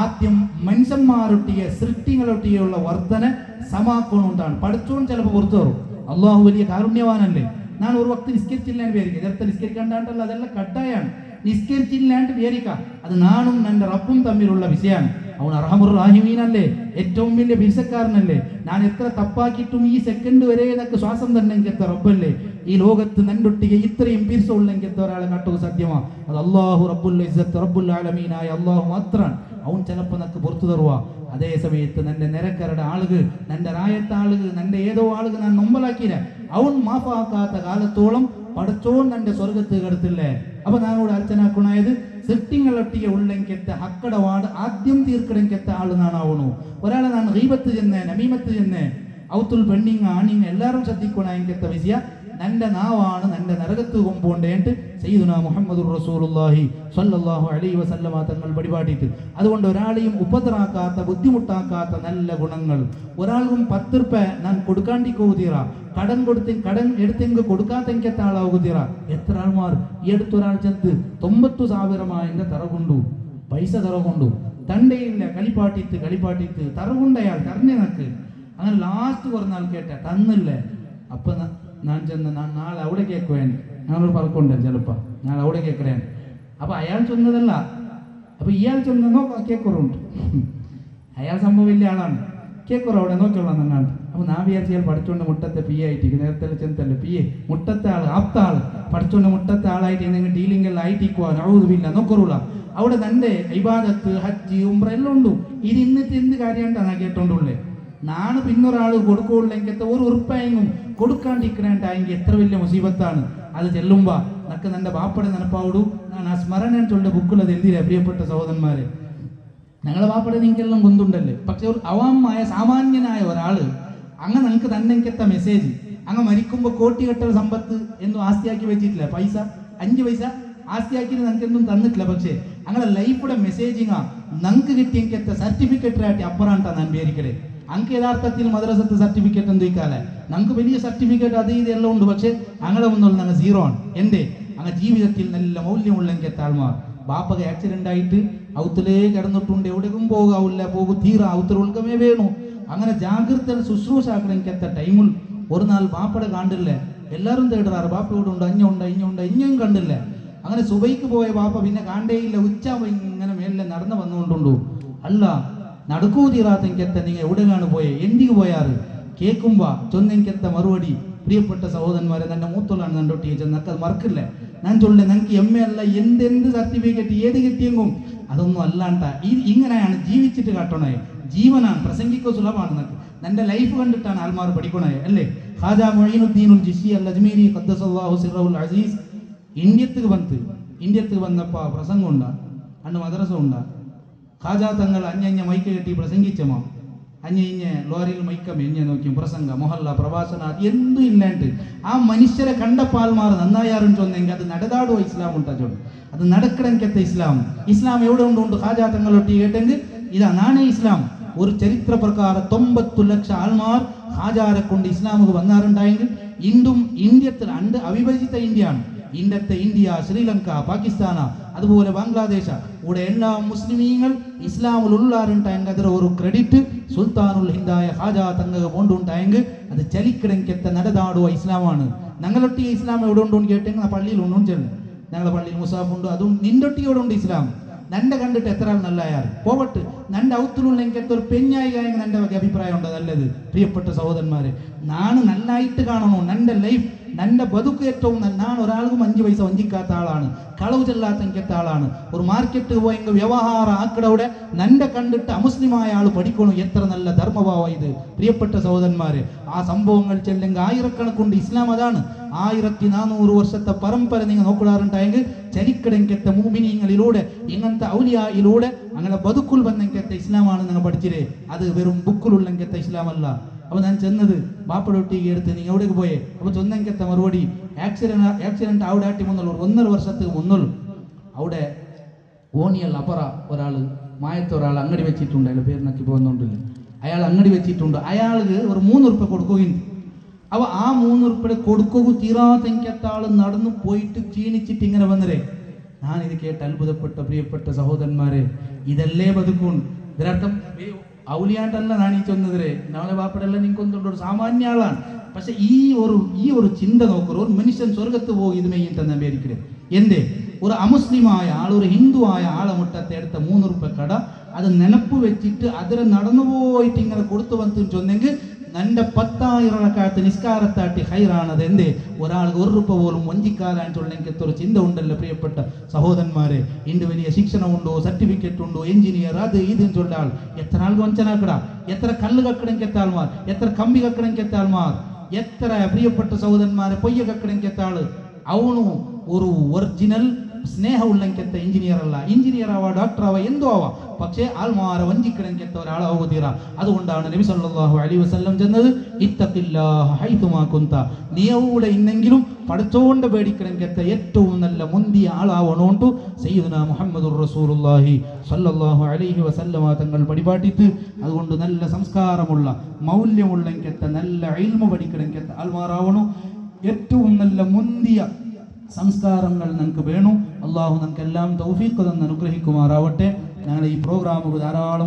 ആദ്യം മനുഷ്യന്മാരൊട്ടിയ സൃഷ്ടികളൊട്ടിയുള്ള വർധന സമാക്കണുണ്ടാണ്. പഠിച്ചോണ്ട് ചിലപ്പോൾ പുറത്തു വരും. അള്ളാഹു വലിയ കാരുണ്യവാനല്ലേ. ഞാൻ ഒരു വക്ത് നിസ്കരിച്ചില്ലാണ്ട് വിചാരിക്കുക, നേരത്തെ നിസ്കരിക്കാണ്ടല്ല, അതെല്ലാം കട്ടായാണ്. നിസ്കരിച്ചില്ലാണ്ട് വിചാരിക്കാം, അത് നാനും എൻ്റെ റബ്ബും തമ്മിലുള്ള വിഷയമാണ്. അവൻ അർഹമുർ റാഹിമീനല്ലേ, ഏറ്റവും വലിയ ബിർസക്കാരനല്ലേ. ഞാൻ എത്ര തപ്പാക്കിയിട്ടും ഈ സെക്കൻഡ് വരെ എന്നൊക്കെ ശ്വാസം തന്നെ എങ്കത്തെ റബ്ബല്ലേ. ഈ ലോകത്ത് നണ്ടൊട്ടിക ഇത്രയും ബിർസുള്ളെങ്കത്തെ ഒരാളെ കാട്ടുക സത്യമാ. അത് അള്ളാഹു റബ്ബുൽ ഇസ്സത്ത് റബ്ബുൽ ആലമീനായ അള്ളാഹു മാത്രമാണ്. അവൻ ചിലപ്പോൾ നക്ക് പുറത്തു തരുക. അതേ സമയത്ത് നന്റെ നിരക്കരുടെ ആളുകൾ, നന്റെ റായത്തെ ആളുകൾ, നന്റെ ഏതോ ആളുകൾ ഞാൻ നൊമ്പലാക്കിയില്ല. അവൻ മാഫാക്കാത്ത കാലത്തോളം പടച്ചോൻ നന്റെ സ്വർഗത്ത് കടത്തില്ലേ. അപ്പൊ ഞാനോട് അർച്ചനാക്കണായത് സൃഷ്ടിങ്ങളൊട്ടിയ ഉള്ളെങ്കത്തെ ഹക്കടവാട് ആദ്യം തീർക്കടെങ്കത്തെ ആള് നാണാവണു. ഒരാളെ ഞാൻ ഗീബത്ത് ചെന്നേ, നമീമത്ത് ചെന്നേ, ഔത്തുൽ പെണ്ണിങ് ആണിങ് എല്ലാവരും ശ്രദ്ധിക്കണ എങ്കത്തെ വിഷയ നന്റെ നാവാണ് നന്റെ നരകത്ത് കൊമ്പോണ്ടേട്ട് സയ്യിദുനാ മുഹമ്മദുർ റസൂലുള്ളാഹി സ്വല്ലല്ലാഹു അലൈഹി വസല്ലമ തങ്ങൾ പരിപാടിയിട്ട്. അതുകൊണ്ട് ഒരാളെയും ഉപദ്രാക്കാത്ത, ബുദ്ധിമുട്ടാക്കാത്ത നല്ല ഗുണങ്ങൾ. ഒരാൾക്കും 10 രൂപ ഞാൻ കൊടുക്കാണ്ടിക്കോ തീറ, കടൻ എടുത്തെങ്കിൽ കൊടുക്കാത്തെങ്കത്ത ആളാവുക തീറ. എത്ര ആൾമാർ ഈ അടുത്തൊരാൾ ചെന്ന് 90,000 തറകൊണ്ടു, പൈസ തറകൊണ്ടു, തണ്ടയില്ല കളിപ്പാട്ടിത്ത് തറകൊണ്ടയാൾ തറഞ്ഞ നക്ക്. അങ്ങനെ ലാസ്റ്റ് കുറഞ്ഞാൾ കേട്ട തന്നില്ലേ. അപ്പൊ ഞാൻ ചെന്ന് നാളെ അവിടെ കേൾക്കുവേൻ, ഞാനൊരു പറക്കുണ്ട് ചിലപ്പോൾ നാളെ അവിടെ കേൾക്കണേ. അപ്പൊ അയാൾ ചൊന്നതല്ല, അപ്പൊ ഇയാൾ ചൊന്നോ കേക്കുറുണ്ട്. അയാൾ സംഭവം വലിയ ആളാണ്, കേക്കുറ അവിടെ നോക്കിയുള്ള നന്നാണ്. അപ്പൊ ഞാൻ വിചാരിച്ചാൽ പഠിച്ചോണ്ട് മുട്ടത്തെ പി ആയിട്ട് നേരത്തെ ചെന്നല്ലേ പി എ മുട്ടത്തെ ആള് ആപ്ത ആള് പഠിച്ചോണ്ട് മുട്ടത്തെ ആളായിട്ട് നിങ്ങൾ ഡീലിംഗ് എല്ലാം ആയിട്ടിക്കുവാൻ ഔതുമില്ല നോക്കറുള്ള. അവിടെ നന്റെ ഇബാദത്ത് ഹജ്ജ് ഉംറ എല്ലാം ഉണ്ടു. ഇത് ഇന്നത്തെ എന്ത് കാര്യമായിട്ടാണ് ഞാൻ കേട്ടോണ്ടുള്ളേ. നാണ് പിന്നൊരാൾ കൊടുക്കുള്ളെങ്കത്തെ ഒരു ഉറപ്പായെങ്കിലും കൊടുക്കാണ്ടിരിക്കണേണ്ടായെങ്കിൽ എത്ര വലിയ മുസീബത്താണ്. അത് ചെല്ലുമ്പോ നക്ക് നന്റെ ബാപ്പടെ നനപ്പാവിടു. ഞാൻ ആ സ്മരണ ചൊല്ലിയ ബുക്കുള്ളത് എഴുതിയില്ല പ്രിയപ്പെട്ട സഹോദരന്മാരെ. ഞങ്ങളെ ബാപ്പടെ നിങ്ങൾക്കെല്ലാം കൊണ്ടുണ്ടല്ലേ. പക്ഷെ ഒരു അവാമായ സാമാന്യനായ ഒരാള് അങ്ങനെ നിങ്ങൾക്ക് തന്നെങ്കത്തെ മെസ്സേജ് അങ്ങ് മരിക്കുമ്പോൾ കോട്ടികെട്ടൽ സമ്പത്ത് എന്നും ആസ്തിയാക്കി വെച്ചിട്ടില്ല. പൈസ 5 പൈസ ആസ്തിയാക്കിയിട്ട് നിങ്ങൾക്ക് എന്തും തന്നിട്ടില്ല. പക്ഷേ അങ്ങനെ ലൈഫിടെ മെസ്സേജിങ്ങാ നിങ്ങൾക്ക് കിട്ടിയെങ്കത്തെ സർട്ടിഫിക്കറ്റായിട്ട് അപ്പുറാണ്ടാ ഞാൻ വിചാരിക്കടേ. അങ്ങ് യഥാർത്ഥത്തിൽ മദ്രസത്തെ സർട്ടിഫിക്കറ്റ് എന്തിക്കാലെ നമുക്ക് വലിയ സർട്ടിഫിക്കറ്റ് അത് ഇതെല്ലാം ഉണ്ട്. പക്ഷെ അങ്ങനെ ഒന്നും ഞങ്ങൾ 0 ആണ്. എന്തേ അങ്ങ് ജീവിതത്തിൽ നല്ല മൗല്യമുള്ളെങ്കിൽ താഴ്മാർ ബാപ്പക ആക്സിഡന്റ് ആയിട്ട് ഔത്തിലേ കിടന്നിട്ടുണ്ട്, എവിടേക്കും പോകാവില്ല, പോകും തീറ ഔത്തിൽ ഉൾക്കമേ വേണു. അങ്ങനെ ജാഗ്രത ശുശ്രൂഷ ആക്കണമെങ്കിൽ ടൈമിൽ ഒരു നാൾ ബാപ്പടെ കണ്ടില്ലേ. എല്ലാവരും തേടാറ് ബാപ്പ ഇവിടെ ഉണ്ട്, ഇഞ്ഞും കണ്ടില്ല. അങ്ങനെ സുബൈക്ക് പോയ ബാപ്പ പിന്നെ കാണ്ടേയില്ല. ഉച്ച ഇങ്ങനെ മേലെ നടന്നു വന്നുകൊണ്ടുണ്ടു. അല്ല നടക്കൂ തീറാത്തെങ്കത്തെ നിങ്ങൾ എവിടെയാണ് പോയേ, എന്തിക്ക് പോയാറ് കേൾക്കുമ്പോ ചൊന്നെങ്കത്തെ മറുപടി. പ്രിയപ്പെട്ട സഹോദരന്മാരെ, എൻ്റെ മൂത്തുള്ളാണ് നണ്ടൊട്ടിയെ ചെന്നൊക്കെ മറക്കില്ല. ഞാൻ ചൊല്ലേ ഞങ്ങൾക്ക് എം എ അല്ല എന്തെന്ത് സർട്ടിഫിക്കറ്റ് ഏത് കിട്ടിയെങ്കും അതൊന്നും അല്ലാണ്ട ഇങ്ങനെയാണ് ജീവിച്ചിട്ട് കാട്ടണേ. ജീവനാണ്, പ്രസംഗിക്കോ സുലഭമാണ് നിനക്ക്. നിന്റെ ലൈഫ് കണ്ടിട്ടാണ് ആൽമാർ പഠിക്കണേ അല്ലേ. ഖാജാ മുഈനുദ്ദീനുൽ ജിശ്ശി അൽ അജ്മീരി ഖദ്ദസല്ലാഹു സിർറഹുൽ അസീസ് ഇന്ത്യക്ക് വന്നപ്പോൾ പ്രസംഗം ഉണ്ടാ, അന്ന് മദ്രസ ഉണ്ടാ. ഖാജാ തങ്ങൾ അഞ്ഞ മൈക്ക് കെട്ടി പ്രസംഗിച്ചമോ, അഞ്ഞ ലോറിയിൽ മൈക്കം എഞ്ഞ നോക്കി പ്രസംഗ മൊഹല്ല പ്രഭാഷണ എന്തും ഇല്ലാണ്ട് ആ മനുഷ്യരെ കണ്ടപ്പോൾ ആൽമാർ നന്നായാറും ചൊന്നെങ്കിൽ അത് നടതാടുവോ ഇസ്ലാം ഉണ്ടാ ചൊല്ലു. അത് നടക്കണമെങ്കത്തെ ഇസ്ലാം എവിടെ ഉണ്ടുണ്ട് ഖാജാ തങ്ങളൊട്ടി കേട്ടെങ്കിൽ ഇതാ നാണേ ഇസ്ലാം. ഒരു ചരിത്ര പ്രകാരം 90 ലക്ഷം ആൾമാർ ഹാജാരെ കൊണ്ട് ഇസ്ലാമുക്ക് വന്നാറുണ്ടായെങ്കിൽ ഇന്നും ഇന്ത്യത്തിൽ അണ്ട് അവിഭജിത ഇന്ത്യയാണ്. ഇന്ത്യ, ശ്രീലങ്ക, പാകിസ്ഥാന, അതുപോലെ ബംഗ്ലാദേശ് ഇവിടെ എല്ലാ മുസ്ലിമീങ്ങൾ ഇസ്ലാമിൽ ഉള്ളാറുണ്ടായെങ്കിൽ അതിൽ ഒരു ക്രെഡിറ്റ് സുൽത്താനുൽ ഹിന്ദായ ഹാജാ തങ്ങൾ കൊണ്ടുണ്ടായെങ്കിൽ അത് ചലിക്കിടങ്കത്തെ നടതാടുവ ഇസ്ലാമാണ്. ഞങ്ങളൊട്ടി ഇസ്ലാം എവിടെ ഉണ്ടോ എന്ന് കേട്ടെങ്കിൽ ആ പള്ളിയിൽ ഉണ്ടോ ചെല്ലു. ഞങ്ങളുടെ പള്ളിയിൽ മുസാഫുണ്ട്, അതും നിൻ്റൊട്ടിയോടുണ്ട് ഇസ്ലാം. നന്റെ കണ്ടിട്ട് എത്ര ആൾ നല്ലയാർ പോവട്ട് നന്റെ ഔത്തിലുള്ള എനിക്കത്തെ ഒരു പെഞ്ഞായികയെങ്കിൽ എൻ്റെ വക അഭിപ്രായം ഉണ്ട് നല്ലത്. പ്രിയപ്പെട്ട സഹോദരന്മാരെ, നാണ് നല്ലായിട്ട് കാണണോ നന്റെ ലൈഫ്, നന്റെ ബതുക്ക് ഏറ്റവും ഞാൻ ഒരാൾക്കും 5 പൈസ വഞ്ചിക്കാത്ത ആളാണ്, കളവ് ചെല്ലാത്ത എനിക്കത്തെ ആളാണ്. ഒരു മാർക്കറ്റ് പോയെങ്കിൽ വ്യവഹാര ആക്കടവിടെ നന്റെ കണ്ടിട്ട് അമുസ്ലിമായ ആൾ പഠിക്കണു. എത്ര നല്ല ധർമ്മഭാവം ഇത് പ്രിയപ്പെട്ട സഹോദരന്മാരെ. ആ സംഭവങ്ങൾ ചെല്ലെങ്കിൽ ആയിരക്കണക്കുണ്ട്. ഇസ്ലാം അതാണ്. 1400 വർഷത്തെ പരമ്പര നിങ്ങൾ നോക്കിടാറുണ്ടായെങ്കിൽ ചരിക്കടങ്കത്തെ മൂമിനീങ്ങളിലൂടെ ഇങ്ങനത്തെ ഔലിയായിലൂടെ അങ്ങനെ ബതുക്കുൽ വന്നെങ്കത്തെ ഇസ്ലാമാണ് നിങ്ങൾ പഠിച്ചിരേ. അത് വെറും ബുക്കിലുള്ളെങ്കത്തെ ഇസ്ലാം അല്ല. അപ്പോൾ ഞാൻ ചെന്നത് ബാപ്പടൊട്ടിക്ക് എടുത്ത് നിങ്ങൾ എവിടേക്ക് പോയേ? അപ്പോൾ ചൊന്നെങ്കത്തെ മറുപടി ആക്സിഡന്റ് അവിടെ ആട്ടി മുന്നുള്ളൂ 1.5 വർഷത്തേക്ക് മുന്നുള്ളൂ. അവിടെ ഓണിയൽ അപ്പറ ഒരാൾ മായത്തെ ഒരാൾ അങ്ങടി വെച്ചിട്ടുണ്ട്. അയാൾ പേരിനൊക്കെ പോകുന്നുണ്ടല്ലോ. അയാൾ അങ്ങടി വെച്ചിട്ടുണ്ട്. അയാൾക്ക് ഒരു 3 ഉറുപ്പ്യ കൊടുക്കുകയും അവ ആ 3 ഉറുപ്പ്യ കൊടുക്കുകയും തീരാത്തെങ്കത്തെ ആൾ നടന്നു പോയിട്ട് ക്ഷീണിച്ചിട്ട് ഇങ്ങനെ വന്നരേ. ഞാനിത് കേട്ട് അത്ഭുതപ്പെട്ട പ്രിയപ്പെട്ട സഹോദരന്മാരെ, ഇതല്ലേ ബതുക്കും. ഇതിനർത്ഥം ഔലിയാണ്ടല്ല ഞാൻ ഈ ചൊന്നതിരെ നമ്മളെ ബാപ്പടെല്ലാം നിങ്ങൾക്കൊന്നുണ്ട് ഒരു സാമാന്യ ആളാണ്. പക്ഷെ ഈ ഒരു ചിന്ത നോക്കൂ. ഒരു മനുഷ്യൻ സ്വർഗത്ത് പോയി ഇത് മെയ്യിട്ടെന്ന് വിചാരിക്കരുത്. എന്തേ ഒരു അമുസ്ലിമായ ആൾ ഒരു ഹിന്ദുവായ ആളെ മുട്ടത്തെ എടുത്ത 3 ഉറുപ്പ്യ കട അത് നെനപ്പ് വെച്ചിട്ട് അതിനെ നടന്നുപോയിട്ട് ഇങ്ങനെ കൊടുത്തു വന്നു ചൊന്നെങ്കിൽ നന്റെ 10,000 റക്അത്ത് നിസ്കാരത്താട്ടി ഹൈറാണത്. എന്തേ ഒരാൾക്ക് 1 രൂപ പോലും വഞ്ചിക്കാലാൻ ചൊല്ലെങ്കിൽ ഒരു ചിന്ത ഉണ്ടല്ലോ പ്രിയപ്പെട്ട സഹോദരന്മാരെ. ഇന്ന് വലിയ ശിക്ഷണമുണ്ടോ, സർട്ടിഫിക്കറ്റ് ഉണ്ടോ, എഞ്ചിനീയർ, അത് ഇതെന്ന് ചൊല്ലാൾ എത്ര ആൾക്ക് വഞ്ചനാക്കട, എത്ര കല്ല് കക്കണമെങ്കിൽ ആൾമാർ, എത്ര കമ്പി കക്കണമെങ്കിൽ ആൾമാർ, എത്ര പ്രിയപ്പെട്ട സഹോദരന്മാരെ പൊയ്യ കക്കണമെങ്കിൽ ആള്. അവണു ഒരു ഒറിജിനൽ സ്നേഹമുള്ളെങ്കത്തെ എഞ്ചിനീയർ അല്ല. എഞ്ചിനീയർ ആവാ, ഡോക്ടർ ആവാ, എന്തോ ആവാ, പക്ഷേ ആൾമാരെ വഞ്ചിക്കണമെങ്കത്തെ ഒരാളാവുക തീരാ. അതുകൊണ്ടാണ് നബി സല്ലല്ലാഹു അലൈഹി വസല്ലം ചെന്നത് ഇത്തഖില്ലാഹ ഹൈതുമാ കുന്ത. നീ എവിടെ ഇന്നെങ്കിലും പഠിച്ചോണ്ട് പേടിക്കണമെങ്കത്തെ ഏറ്റവും നല്ല മുന്തിയ ആളാവണോണ്ടു സയ്യിദുനാ മുഹമ്മദുർ റസൂലുള്ളാഹി സല്ലല്ലാഹു അലൈഹി വസല്ലമ തങ്ങൾ പരിപാടിത്ത്. അതുകൊണ്ട് നല്ല സംസ്കാരമുള്ള മൗല്യമുള്ളെങ്കത്തെ നല്ല ഇൽമു പഠിക്കണമെങ്കത്തെ ആൾമാരാവണു. ഏറ്റവും നല്ല മുന്തിയ സംസ്കാരങ്ങൾ നമുക്ക് വേണം. അള്ളാഹു നമുക്കെല്ലാം തൗഫീഖ് തന്ന് അനുഗ്രഹിക്കുമാറാവട്ടെ. ഞങ്ങളുടെ ഈ പ്രോഗ്രാമുകൾ ധാരാളം